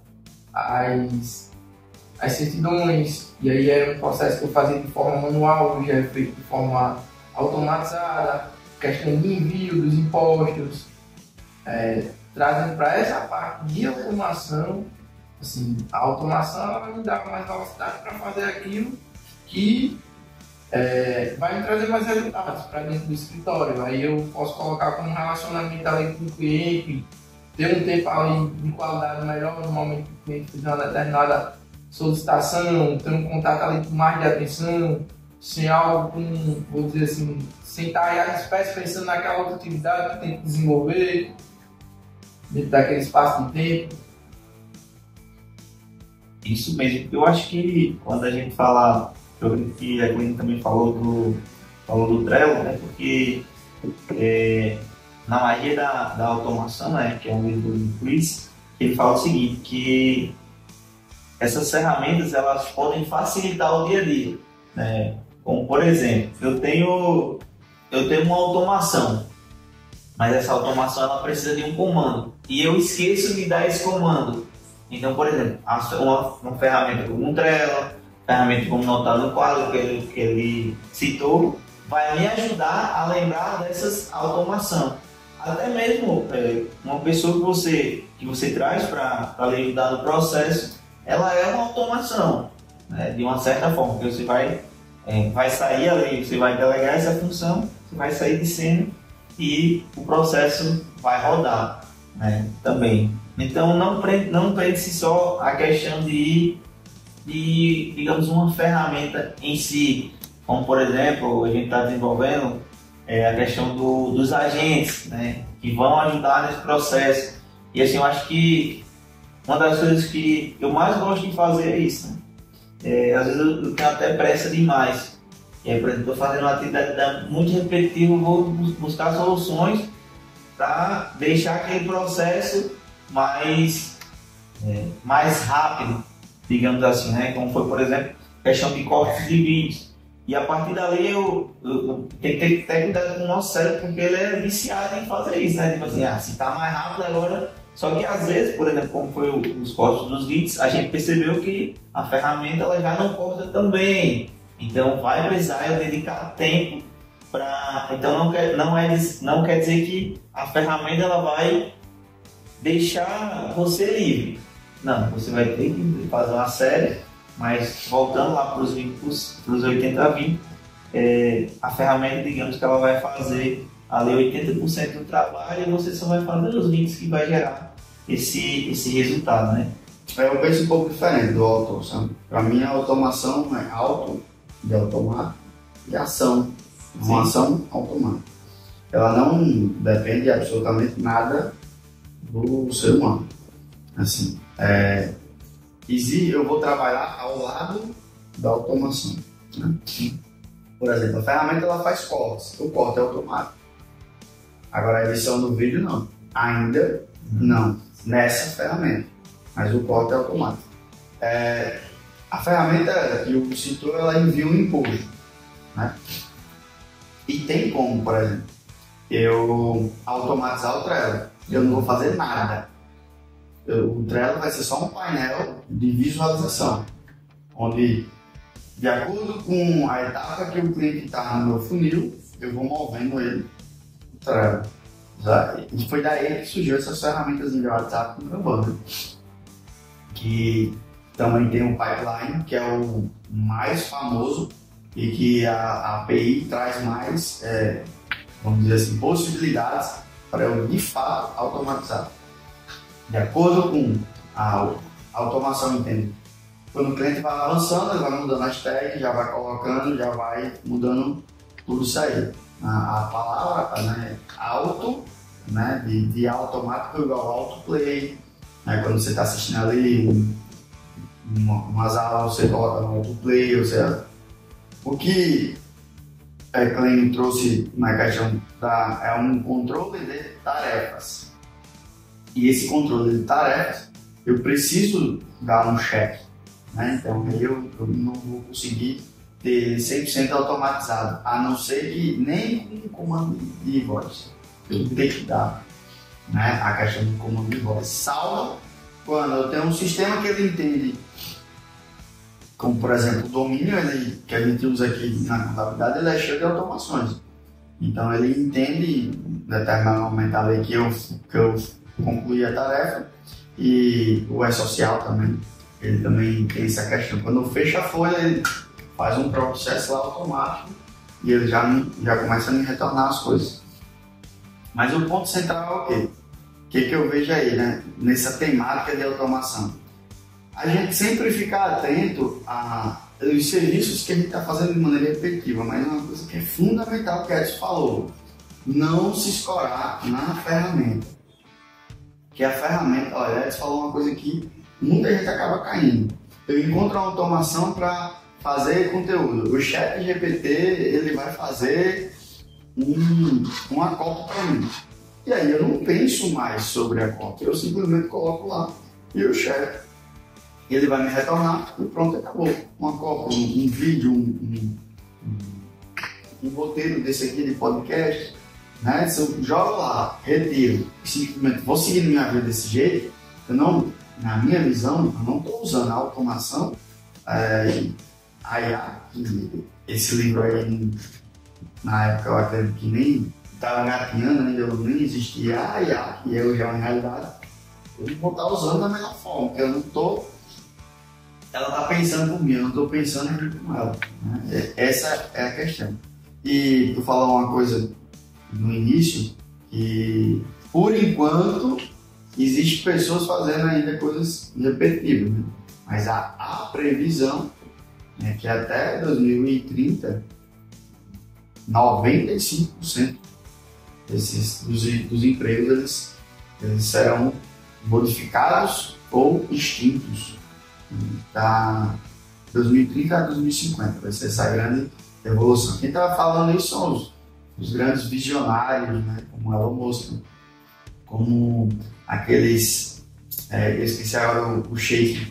as certidões, e aí era um processo que eu fazia de forma manual, hoje é feito de forma automatizada, questão de envio dos impostos, trazendo para essa parte de automação. Assim, a automação ela vai me dar mais velocidade para fazer aquilo que vai me trazer mais resultados para dentro do escritório. Aí eu posso colocar como relacionamento ali com o cliente, ter um tempo ali de qualidade melhor no momento que o cliente fizer uma determinada solicitação, ter um contato ali com mais de atenção, sem algo com, vou dizer assim, sem estar aí às espécies pensando naquela outra atividade que tem que desenvolver dentro daquele espaço de tempo. Isso mesmo. Eu acho que quando a gente fala, eu acredito que a Gwen também falou do Trello, né? Porque na magia da automação, né? Que é um livro do Chris, ele fala o seguinte, que essas ferramentas elas podem facilitar o dia a dia, né? Como por exemplo, eu tenho uma automação, mas essa automação ela precisa de um comando e eu esqueço de dar esse comando. Então, por exemplo, uma ferramenta como um Trello, ferramenta como notar no quadro que ele citou, vai me ajudar a lembrar dessas automações. Até mesmo uma pessoa que você traz para lhe ajudar no processo, ela é uma automação, né, de uma certa forma, porque você vai sair ali, você vai delegar essa função, você vai sair de cena e o processo vai rodar, né, também. Então não prende-se só a questão de digamos, uma ferramenta em si, como por exemplo, a gente está desenvolvendo a questão dos agentes, né, que vão ajudar nesse processo. E assim, eu acho que uma das coisas que eu mais gosto de fazer é isso, né? Às vezes eu tenho até pressa demais. E aí, por exemplo, estou fazendo uma atividade muito repetitiva, vou buscar soluções para deixar aquele processo mais rápido, digamos assim, né? Como foi, por exemplo, questão de cortes de vídeos. E a partir dali eu tenho que ter cuidado com o nosso cérebro, porque ele é viciado em fazer isso, né? Tipo assim, se está mais rápido agora. Só que às vezes, por exemplo, como foi os cortes dos vídeos, a gente percebeu que a ferramenta ela já não corta tão bem. Então vai precisar eu dedicar tempo para. Então não quer dizer que a ferramenta ela vai deixar você livre. Não, você vai ter que fazer uma série, mas voltando lá para os 80-20, a ferramenta, digamos que ela vai fazer ali 80% do trabalho e você só vai fazer os 20% que vai gerar esse resultado, né? Eu penso um pouco diferente do auto, sabe? Para mim a automação é auto, de automático, e ação, uma ação automática. Ela não depende de absolutamente nada do ser humano. Assim, eu vou trabalhar ao lado da automação, né? Por exemplo, a ferramenta ela faz cortes, o corte é automático. Agora a edição do vídeo não, ainda não, nessa ferramenta, mas o corte é automático. A ferramenta que o citou, ela envia um impulso, né? E tem como, por exemplo, eu automatizar o Trello, eu não vou fazer nada. o Trello vai ser só um painel de visualização, onde, de acordo com a etapa que o cliente está no meu funil, eu vou movendo ele no Trello. E foi daí que surgiu essas ferramentas de WhatsApp no Kanban, né? Que também tem um pipeline, que é o mais famoso e que a API traz mais, vamos dizer assim, possibilidades para eu, de fato, automatizar. De acordo com a automação, entende? Quando o cliente vai avançando, ele vai mudando as tags, já vai colocando, já vai mudando tudo isso aí. A palavra, né, auto, né, de automático igual autoplay, né, quando você está assistindo ali umas aulas, você coloca no autoplay, ou seja, o que a Clean trouxe na questão é um controle de tarefas. E esse controle de tarefas, eu preciso dar um check, né? Então eu não vou conseguir ter 100% automatizado, a não ser que nem com o comando de voz. Eu tenho que dar, né, a questão do comando de voz. Salvo quando eu tenho um sistema que ele entende, como por exemplo o domínio que a gente usa aqui na contabilidade, ele é cheio de automações. Então ele entende em determinado momento ali que eu concluí a tarefa, e o E-Social também, ele também tem essa questão. Quando eu fecho a folha, ele faz um processo lá automático e ele já começa a me retornar as coisas. Mas o ponto central é o quê? O que eu vejo aí, né, nessa temática de automação? A gente sempre fica atento aos serviços que a gente está fazendo de maneira repetitiva, mas uma coisa que é fundamental que a Edson falou: não se escorar na ferramenta. Que a ferramenta, olha, a Edson falou uma coisa que muita gente acaba caindo. Eu encontro uma automação para fazer conteúdo. O ChatGPT, ele vai fazer uma cópia para mim. E aí eu não penso mais sobre a cópia, eu simplesmente coloco lá e o chat, ele vai me retornar e pronto, acabou. Uma cópia, um vídeo, um roteiro desse aqui de podcast, né? Se eu jogo lá, retiro, simplesmente vou seguir minha vida desse jeito, na minha visão, eu não estou usando a automação, a IA, esse livro aí, na época eu acredito que nem estava engatinhando, ainda nem existia a IA, que hoje é uma realidade. Eu não vou estar usando da melhor forma, porque eu não estou. Ela está pensando por mim, eu não estou pensando junto com ela, né? Essa é a questão. E tu falou uma coisa no início, que por enquanto existem pessoas fazendo ainda coisas repetitivas, né? Mas a previsão é que até 2030 95% dos empregos eles serão modificados ou extintos. Da 2030 a 2050 vai ser essa grande evolução. Quem estava falando isso são os grandes visionários, né? Como Elon Musk, como aqueles, eu esqueci agora o Sheik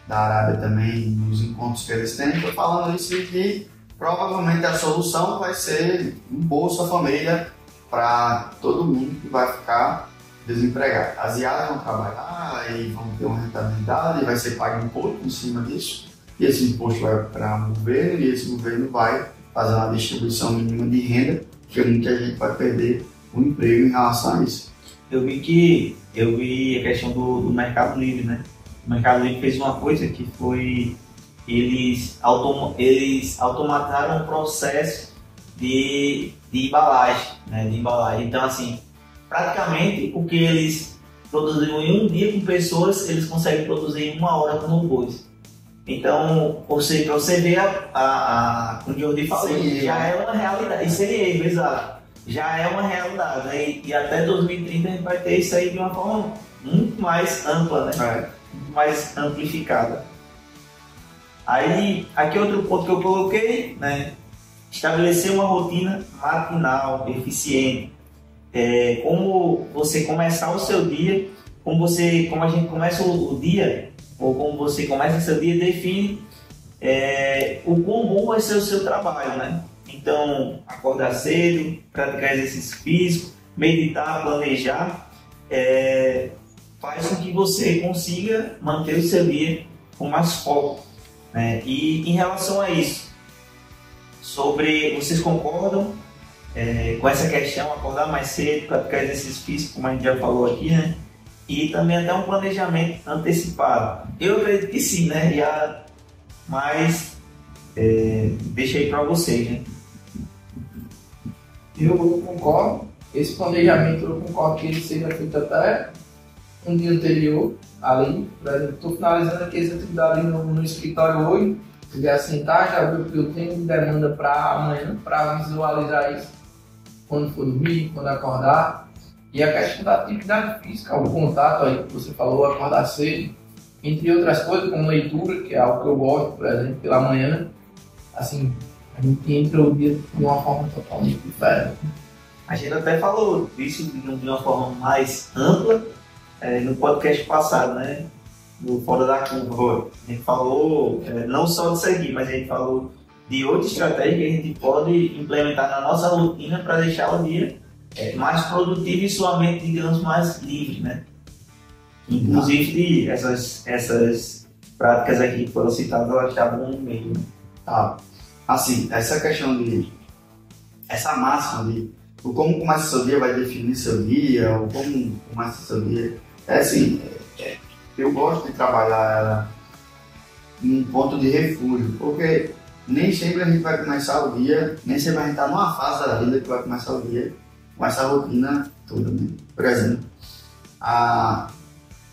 da Arábia também, nos encontros que eles têm, estou falando isso e que provavelmente a solução vai ser um Bolsa Família para todo mundo que vai ficar desempregado. As IAs vão trabalhar e vão ter uma rentabilidade, vai ser pago imposto em cima disso, e esse imposto vai para o governo, e esse governo vai fazer uma distribuição mínima de renda, que muita gente vai perder o emprego em relação a isso. Eu vi a questão do Mercado Livre, né? O Mercado Livre fez uma coisa que foi, eles automatizaram o processo de embalagem, né? De embalagem. Então, assim, praticamente o que eles produziram em um dia com pessoas, eles conseguem produzir em 1 hora com robôs. Então, para você ver como o Jordi falou, já é uma realidade. Isso aí, exato. Já é uma realidade, né? E até 2030 a gente vai ter isso aí de uma forma muito mais ampla, né? Muito mais amplificada. Aí, aqui outro ponto que eu coloquei, né? Estabelecer uma rotina matinal, eficiente. Como você começar o seu dia, como a gente começa o dia, ou como você começa o seu dia, define o quão bom vai ser o seu trabalho, né? Então, acordar cedo, praticar exercício físico, meditar, planejar, faz com que você consiga manter o seu dia com mais foco, né? E em relação a isso, vocês concordam com essa questão, acordar mais cedo, praticar exercício físico, como a gente já falou aqui, né? E também até um planejamento antecipado. Eu acredito que sim, né? Mas deixei para vocês, né? Eu concordo. Esse planejamento eu concordo que ele seja feito até um dia anterior, ali. Por exemplo, estou finalizando aqui as atividades no escritório hoje. Se já sentar, já ver o que eu tenho de demanda para amanhã, para visualizar isso quando for dormir, quando acordar. E a questão da atividade física, o contato aí que você falou, acordar cedo, entre outras coisas, como leitura, que é algo que eu gosto, por exemplo, pela manhã, assim, a gente entra o dia de uma forma totalmente diferente. A gente até falou disso de uma forma mais ampla no podcast passado, né? No Fora da Curva. A gente falou não só disso aqui, mas a gente falou de outra estratégia que a gente pode implementar na nossa rotina para deixar o dia mais produtivo e sua mente, digamos, mais livre, né? Inclusive, essas práticas aqui que foram citadas, elas estavam no meio. Tá. Assim, essa questão essa máxima de o como começa seu dia vai definir seu dia, ou como começa seu dia, assim, eu gosto de trabalhar ela num ponto de refúgio, porque nem sempre a gente vai começar o dia, nem sempre a gente está numa fase da vida que vai começar o dia com essa rotina toda, né? Por exemplo,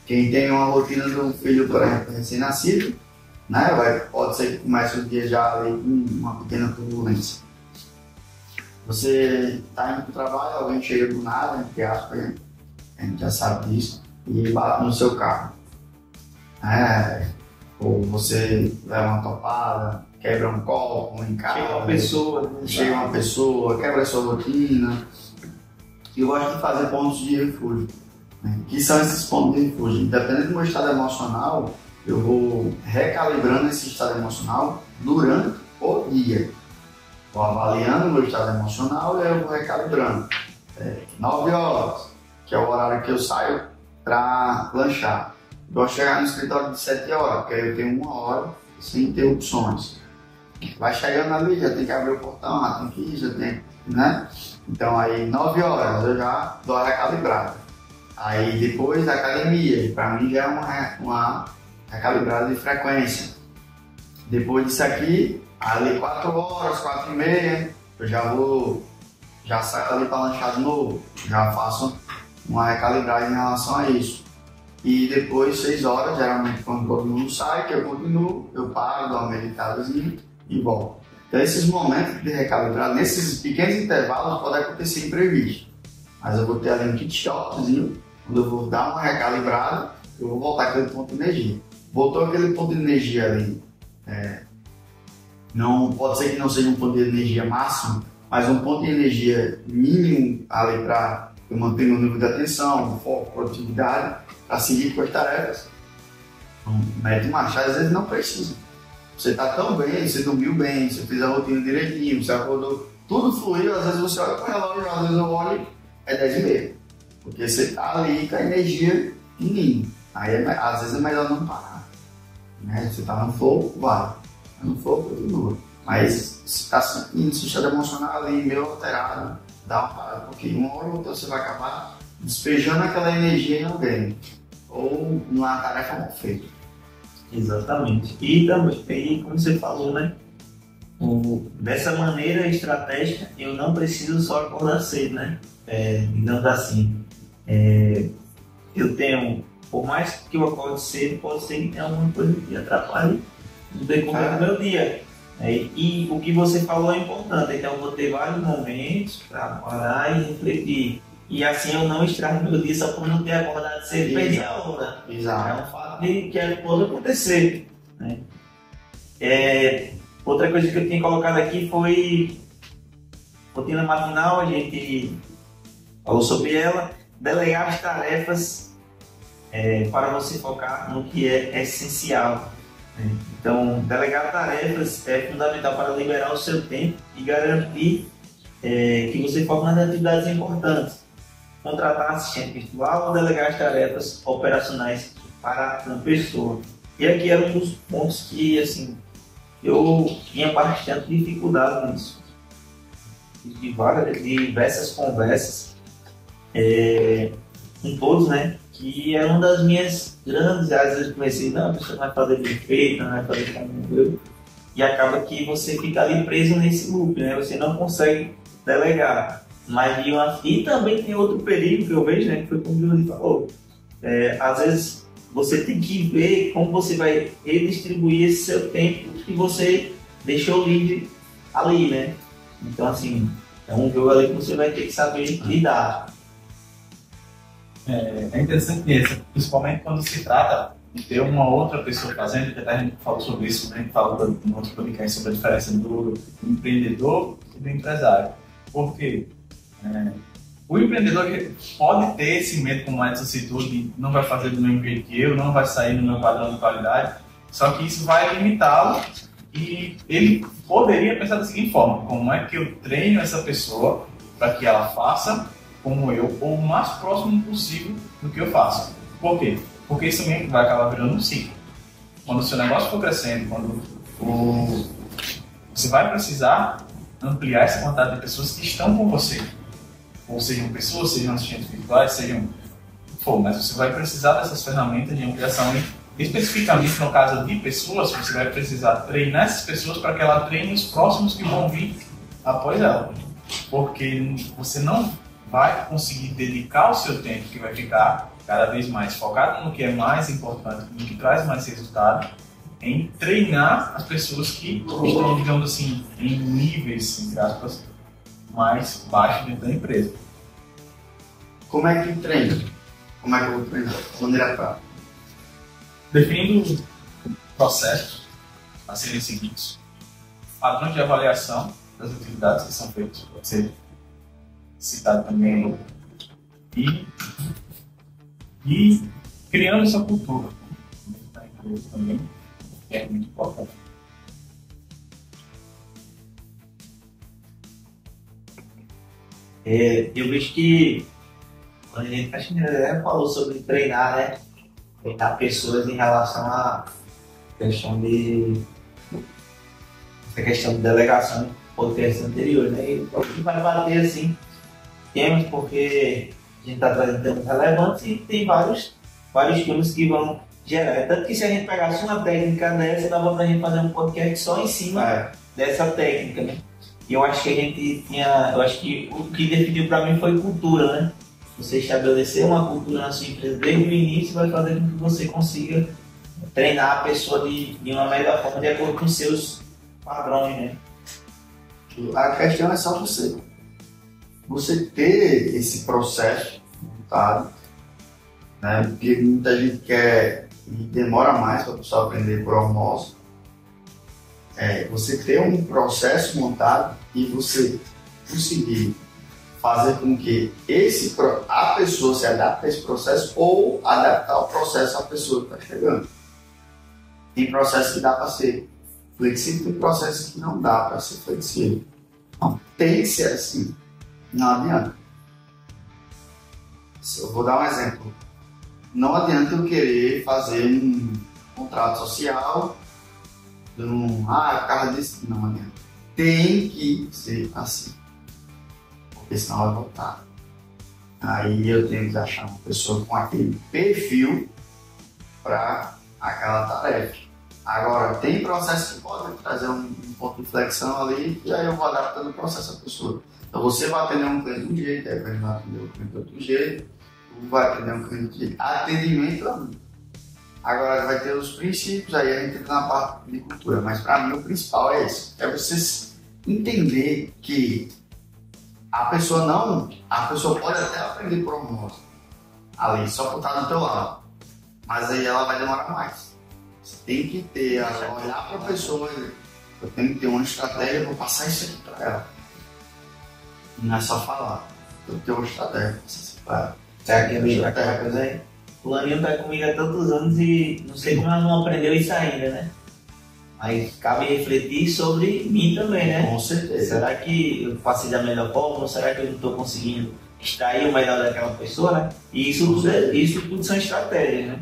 quem tem uma rotina de um filho, por exemplo, recém-nascido, né? Pode ser que comece o dia já ali com uma pequena turbulência. Você está indo para o trabalho, alguém chega do nada, entre aspas, a gente já sabe disso, e bate no seu carro. Ou você leva uma topada, quebra um copo em casa. Chega uma pessoa, quebra a sua rotina. Eu gosto de fazer pontos de refúgio, né? Que são esses pontos de refúgio. Dependendo do meu estado emocional, eu vou recalibrando esse estado emocional durante o dia. Vou avaliando o meu estado emocional e eu vou recalibrando. 9 horas, que é o horário que eu saio para lanchar. Gosto de chegar no escritório de 7 horas, porque aí eu tenho 1 hora sem interrupções. Vai chegando ali, já tem que abrir o portão, já tem que ir, já tem, né? Então aí 9 horas eu já dou a recalibrada. Aí depois da academia, para mim já é uma recalibrada de frequência. Depois disso aqui, ali 4 horas, 4 e meia, eu já saio ali para lanchar de novo, já faço uma recalibragem em relação a isso. E depois, 6 horas, geralmente quando todo mundo sai, que eu continuo, eu paro, dou uma meditadazinha e volto. Então esses momentos de recalibrar, nesses pequenos intervalos, pode acontecer imprevisto. Mas eu vou ter ali um kit shotzinho, quando eu vou dar uma recalibrada, eu vou voltar aquele ponto de energia. Voltou aquele ponto de energia ali, não, pode ser que não seja um ponto de energia máximo, mas um ponto de energia mínimo ali para eu manter meu nível de atenção, foco, produtividade, para seguir com as tarefas. Então, mete marcha, às vezes não precisa. Você está tão bem, você dormiu bem, você fez a rotina direitinho, você acordou, tudo fluiu, às vezes você olha para o relógio, às vezes eu olho, é 10h30. Porque você está ali com a energia em aí às vezes é melhor não parar. Né? Você está no flow, vai. No flow, continua. Mas se está sentindo esse estado emocional ali meio alterado, dá uma parada, porque uma hora ou outra você vai acabar despejando aquela energia em alguém ou numa tarefa mal feita. Exatamente. E também, como você falou, né? Dessa maneira estratégica, eu não preciso só acordar cedo, né? Digamos assim. Eu tenho, por mais que eu acorde cedo, pode ser que tenha alguma coisa que atrapalhe no decorrer do meu dia. E o que você falou é importante, então eu vou ter vários momentos para parar e refletir. E assim eu não estrago meu dia só por não ter acordado cedo e perder a hora. Exato. É um fato de que pode acontecer. Né? Outra coisa que eu tinha colocado aqui foi rotina matinal, a gente falou sobre ela, delegar as tarefas para você focar no que é essencial. Então, delegar tarefas é fundamental para liberar o seu tempo e garantir que você foque nas atividades importantes. contratar assistente virtual ou delegar as tarefas operacionais para uma pessoa. E aqui era um dos pontos que, assim, eu tinha bastante dificuldade nisso. De diversas conversas com todos, né? Que era uma das minhas grandes, às vezes eu comecei, não, a pessoa não vai fazer bem feito, não vai fazer como eu. E acaba que você fica ali preso nesse loop, né? Você não consegue delegar. E também tem outro perigo que eu vejo, né? Que foi como o Júlio falou. Às vezes você tem que ver como você vai redistribuir esse seu tempo que você deixou livre ali, né? Então, assim, é um jogo ali que você vai ter que saber lidar. É interessante isso, principalmente quando se trata de ter uma outra pessoa fazendo, que até a gente falou sobre isso, né? A gente falou em outro podcast sobre a diferença do empreendedor e do empresário. Porque o empreendedor pode ter esse medo, como o Edson citou, de não vai fazer do mesmo jeito que eu, não vai sair no meu padrão de qualidade, só que isso vai limitá-lo e ele poderia pensar da seguinte forma: como é que eu treino essa pessoa para que ela faça como eu, ou o mais próximo possível do que eu faço. Por quê? Porque isso também vai acabar virando um ciclo. Quando o seu negócio for crescendo, quando você vai precisar ampliar essa quantidade de pessoas que estão com você. Ou sejam pessoas, sejam assistentes virtuais, sejam o que for, mas você vai precisar dessas ferramentas de ampliação. E, especificamente no caso de pessoas, você vai precisar treinar essas pessoas para que ela treine os próximos que vão vir após ela. Porque você não vai conseguir dedicar o seu tempo, que vai ficar cada vez mais focado no que é mais importante, no que traz mais resultado, em treinar as pessoas que estão, digamos assim, em níveis, entre aspas, mais baixos dentro da empresa. Como é que treina? Como é que eu vou treinar? De maneira prática. Definindo processos a serem seguidos, padrões de avaliação das atividades que são feitas, pode ser citado também, e criando essa cultura da empresa também, que é muito importante. Eu vejo que quando a gente falou sobre treinar, né? Treinar pessoas em relação à questão essa questão de delegação em podcast anterior, né? E a gente vai bater assim temas porque a gente está trazendo temas relevantes e tem vários temas que vão gerar. Tanto que se a gente pegasse uma técnica dessa, dava pra gente fazer um podcast só em cima dessa técnica, né? E eu acho que o que definiu para mim foi cultura, né? Você estabelecer uma cultura na sua empresa desde o início vai fazer com que você consiga treinar a pessoa de uma melhor forma de acordo com seus padrões, né? A questão é só você ter esse processo montado, né? Porque muita gente quer e demora mais para a pessoa aprender por osmose. Você ter um processo montado e você conseguir fazer com que a pessoa se adapte a esse processo ou adaptar o processo à pessoa que está chegando. Tem processo que dá para ser flexível, tem processo que não dá para ser flexível. Não, tem que ser assim. Não adianta. Eu vou dar um exemplo. Não adianta eu querer fazer um contrato social carro desse. Não adianta. Tem que ser assim. Porque senão vai voltar. Aí eu tenho que achar uma pessoa com aquele perfil para aquela tarefa. Agora, tem processo que pode trazer um ponto de flexão ali e aí eu vou adaptando o processo à pessoa. Então você vai atender um cliente de um jeito, aí vai atender o cliente de outro jeito, vai atender um cliente de outro jeito. Atendimento é um. Agora vai ter os princípios, aí a gente entra na parte de cultura, mas para mim o principal é esse. É você entender que a pessoa pode até aprender por osmose ali, só por estar do teu lado, mas aí ela vai demorar mais. Você tem que ter, olhar para a pessoa, eu tenho que ter uma estratégia para passar isso aqui para ela. Não é só falar, eu tenho que ter uma estratégia para passar isso para ela. Será que é aquela coisa aí? O Laninho tá comigo há tantos anos e não sei como ela não aprendeu isso ainda, né? Mas cabe refletir sobre mim também, né? Com certeza. Será que eu passei da melhor forma ou será que eu não estou conseguindo extrair o melhor daquela pessoa, né? E isso tudo são estratégias, né?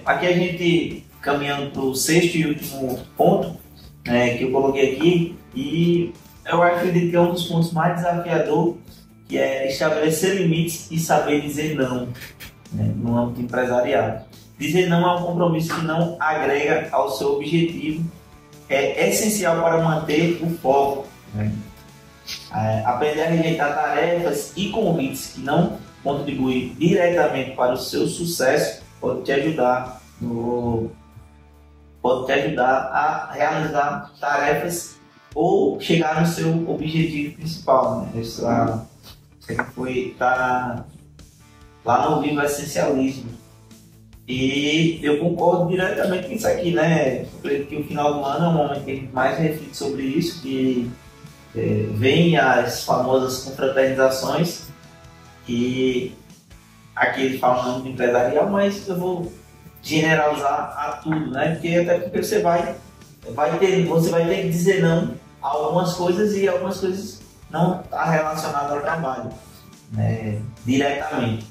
Aqui a gente caminhando para o sexto e último ponto, né, que eu coloquei aqui, e eu acredito que é um dos pontos mais desafiadores, que é estabelecer limites e saber dizer não, né, no âmbito empresarial. Dizer não é um compromisso que não agrega ao seu objetivo, é essencial para manter o foco, né? Aprender a rejeitar tarefas e convites que não contribuem diretamente para o seu sucesso pode te ajudar a realizar tarefas ou chegar no seu objetivo principal, né? Essa tá lá no Viva Essencialismo. E eu concordo diretamente com isso aqui, né? Eu acredito que o final do ano é um momento que a gente mais reflete sobre isso, que vem as famosas confraternizações, que aqui ele fala no âmbito empresarial, mas eu vou generalizar a tudo, né? Porque você vai ter que dizer não a algumas coisas e algumas coisas não está relacionadas ao trabalho, né, diretamente.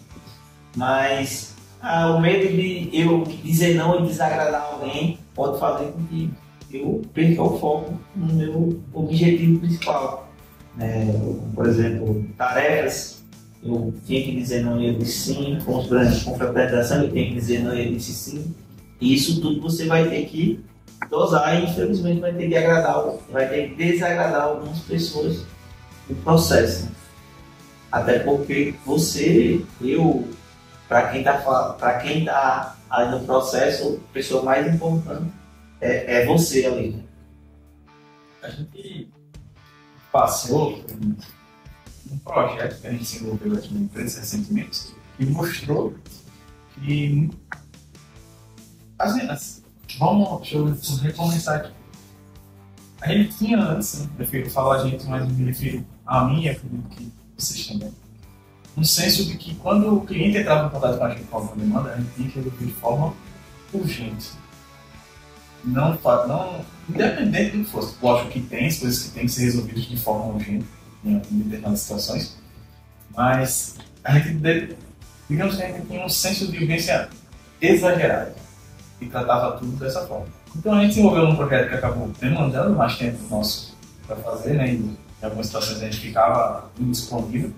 Mas o medo de eu dizer não e desagradar alguém pode fazer com que eu perca o foco no meu objetivo principal. Por exemplo, tarefas, eu tinha que dizer não e eu disse sim, com fraternização eu tenho que dizer não e eu disse sim. E isso tudo você vai ter que dosar e infelizmente vai ter que desagradar algumas pessoas no processo. Até porque para quem está ali no processo, a pessoa mais importante é você ali, né? A gente passou por um projeto que a gente desenvolveu aqui na empresa recentemente que mostrou que deixa eu recomeçar aqui. A gente tinha antes, prefiro falar a gente, mas me refiro a mim e acredito que vocês também, um senso de que quando o cliente entrava em contato com a gente com alguma demanda, a gente tinha que resolver de forma urgente. Não, independente do que fosse. Lógico que tem as coisas que têm que ser resolvidas de forma urgente em determinadas situações, mas a gente, digamos que a gente tinha um senso de urgência exagerado e tratava tudo dessa forma. Então a gente desenvolveu um projeto que acabou demandando mais tempo nosso para fazer, né? E em algumas situações a gente ficava indisponível,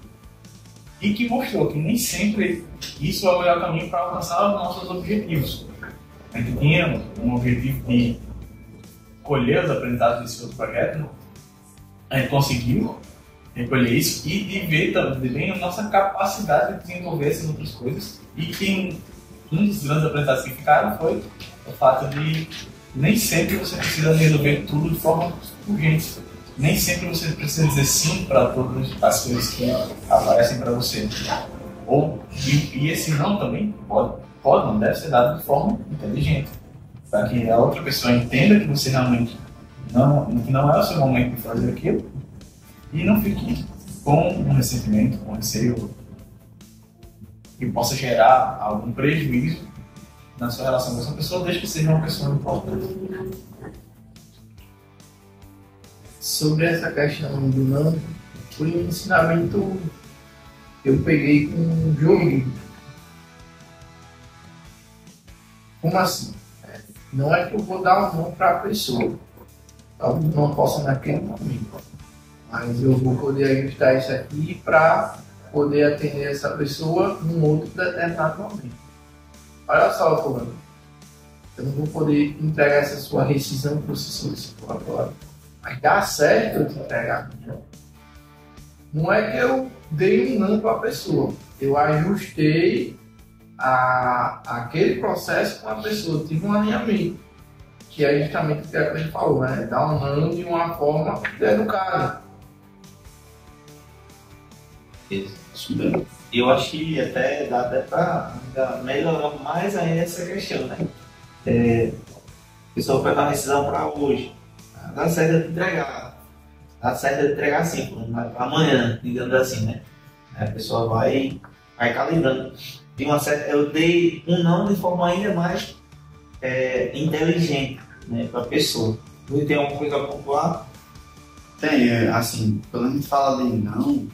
e que mostrou que nem sempre isso é o melhor caminho para alcançar os nossos objetivos. A gente tinha um objetivo de colher os aprendizados desse outro projeto, né? A gente conseguiu recolher isso e de ver também a nossa capacidade de desenvolver essas outras coisas, e que um dos grandes aprendizados que ficaram foi o fato de nem sempre você precisa resolver tudo de forma urgente. Nem sempre você precisa dizer sim para todas as coisas que aparecem para você. E esse não também não deve ser dado de forma inteligente, para que a outra pessoa entenda que você realmente que não é o seu momento de fazer aquilo, e não fique com um ressentimento, com um receio que possa gerar algum prejuízo na sua relação com essa pessoa, desde que seja uma pessoa importante. Sobre essa questão do não, foi um ensinamento que eu peguei com um jogo. Como assim? Não é que eu vou dar um não para a pessoa, talvez não possa naquele momento, mas eu vou poder ajustar isso aqui para poder atender essa pessoa num outro determinado momento. Olha só, fulano, eu não vou poder entregar essa sua rescisão que você solicitou agora, mas dá certo eu te entregar. Não é que eu dei um não para a pessoa, eu ajustei aquele processo com a pessoa, tive um alinhamento, que é justamente o que a gente falou, né? Dar um não de uma forma educada. Isso mesmo. Eu acho que dá até para melhorar mais ainda essa questão, né? O pessoal vai dar uma decisão para hoje, dá certo de entregar, sim, amanhã, digamos assim, né? A pessoa vai calibrando. Eu dei um não de forma ainda mais inteligente, né, para a pessoa. Você tem alguma coisa a pontuar? Tem, assim, quando a gente fala de não,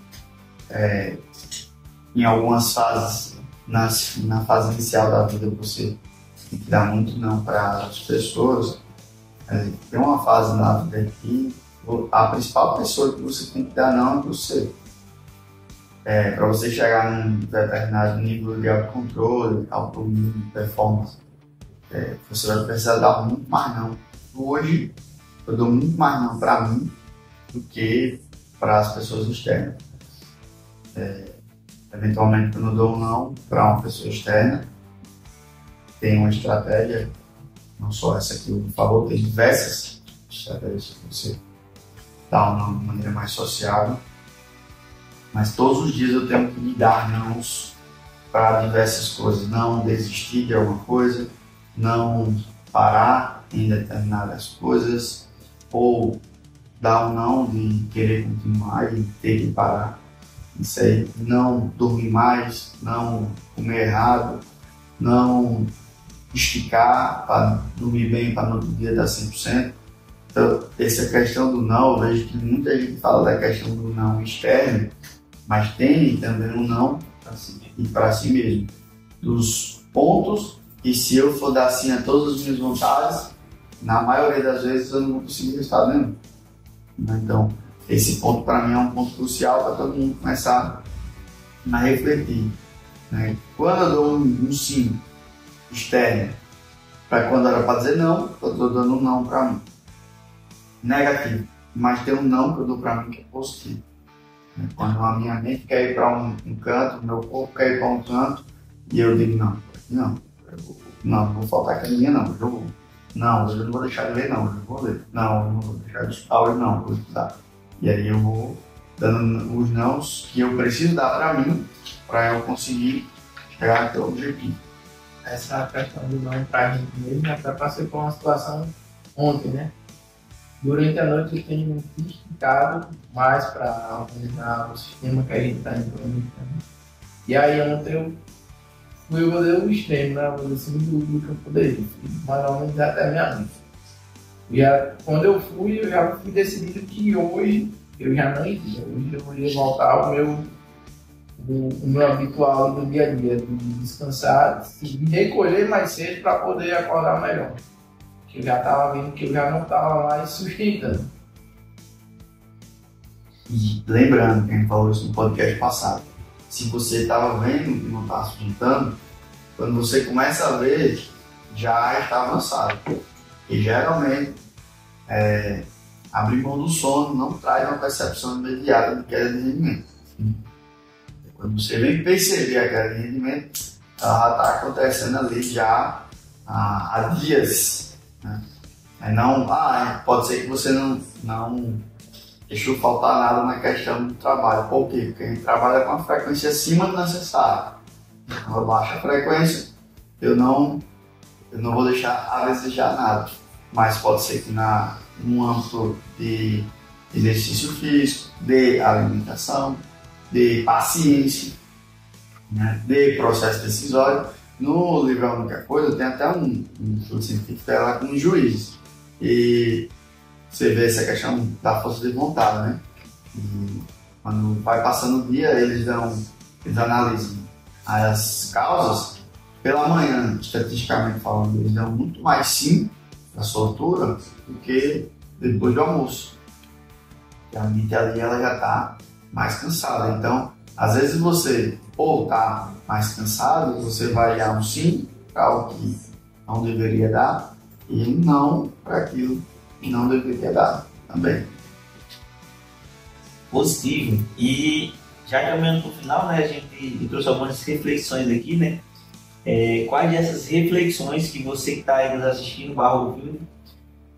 em algumas fases, na fase inicial da vida, você tem que dar muito não para as pessoas. Tem uma fase na vida que a principal pessoa que você tem que dar não é você. Para você chegar num determinado nível de autocontrole, autonomia, performance, você vai precisar dar muito mais não. Hoje, eu dou muito mais não para mim do que para as pessoas externas. Eventualmente, quando eu dou um não para uma pessoa externa, tem uma estratégia, não só essa que eu falou, tem diversas estratégias que você dá um não de maneira mais sociável, mas todos os dias eu tenho que me dar nãos para diversas coisas, não desistir de alguma coisa, não parar em determinadas coisas, ou dar um não de querer continuar e ter que parar. Isso aí, não dormir mais, não comer errado, não esticar para dormir bem, para no outro dia dar 100%. Então, essa questão do não, eu vejo que muita gente fala da questão do não externo, mas tem também um não para si mesmo. Dos pontos que se eu for dar sim a todas as minhas vontades, na maioria das vezes eu não vou conseguir resultado nenhum. Então, esse ponto para mim é um ponto crucial para todo mundo começar a refletir. Né? Quando eu dou um sim externo, para quando era para dizer não, eu estou dando um não para mim. Negativo, mas tem um não que eu dou para mim que é positivo. Quando a minha mente quer ir para um canto, meu corpo quer ir para um canto, e eu digo não vou faltar academia não, hoje eu vou. Não, hoje eu não vou deixar de ler não, hoje eu vou ler. Não, eu não vou deixar de estudar hoje não, vou estudar. E aí eu vou dando os nãos que eu preciso dar para mim, para eu conseguir chegar até o objetivo. Essa questão do não pra gente mesmo, até passei por uma situação ontem, né? Durante a noite eu tenho explicado mais para organizar o sistema que a gente está implementando. E aí ontem eu dei o extremo, né? Eu disse do que eu poderia, mais ou menos até meia-noite. Quando eu já fui decidido que hoje eu já não iria. Hoje eu ia voltar ao meu habitual do dia a dia, de descansar, de recolher mais cedo para poder acordar melhor. Eu já estava vendo que eu já não estava mais sustentando. E lembrando que a gente falou isso no podcast passado, se você estava vendo que não está sustentando, quando você começa a ver, já está avançado. E geralmente, abrir mão do sono não traz uma percepção imediata de queda de rendimento. Quando você vem perceber a queda de rendimento, ela está acontecendo ali já há dias. Né? Não, pode ser que você não deixou faltar nada na questão do trabalho. Por quê? Porque a gente trabalha com uma frequência acima do necessário. Uma baixa frequência, eu não vou deixar a desejar nada. Mas pode ser que no âmbito de exercício físico, de alimentação, de paciência, né, de processo decisório. No livro A Única Coisa tem até um estudo científico que é lá com os juízes. E você vê essa questão da força de vontade, né? E quando vai passando o dia, eles analisam as causas pela manhã, estatisticamente falando, eles dão muito mais sim da sua altura do que depois do almoço. E a mente ali ela já está mais cansada. Então, às vezes você está mais cansado, você vai dar um sim para algo que não deveria dar e um não para aquilo que não deveria dar também. Positivo. E já caminhando para o final, né, a gente trouxe algumas reflexões aqui, né? Quais dessas reflexões que você que está aí nos assistindo, ouvindo,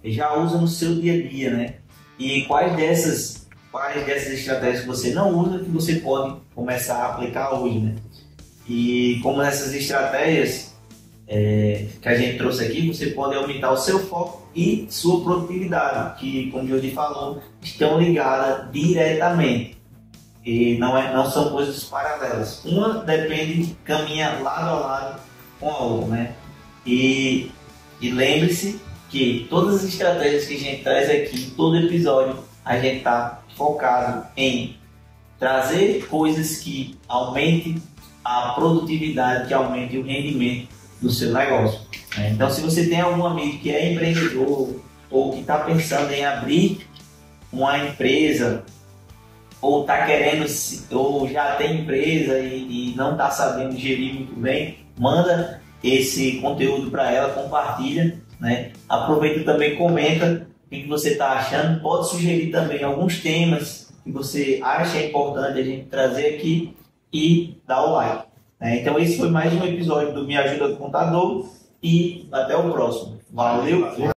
já usa no seu dia a dia, né? E quais dessas estratégias que você não usa que você pode começar a aplicar hoje, né? E como nessas estratégias que a gente trouxe aqui, você pode aumentar o seu foco e sua produtividade, que, como o Jordi falou, estão ligadas diretamente. E não são coisas paralelas. Uma caminha lado a lado com a outra, né? E lembre-se que todas as estratégias que a gente traz aqui, todo episódio, a gente está focado em trazer coisas que aumentem a produtividade, que aumente o rendimento do seu negócio. Então, se você tem algum amigo que é empreendedor ou que está pensando em abrir uma empresa, ou está querendo, ou já tem empresa e não está sabendo gerir muito bem, manda esse conteúdo para ela, compartilha, né? Aproveita também, comenta o que você está achando, pode sugerir também alguns temas que você acha importante a gente trazer aqui e dá o like. Então esse foi mais um episódio do Me Ajuda Contador e até o próximo. Valeu!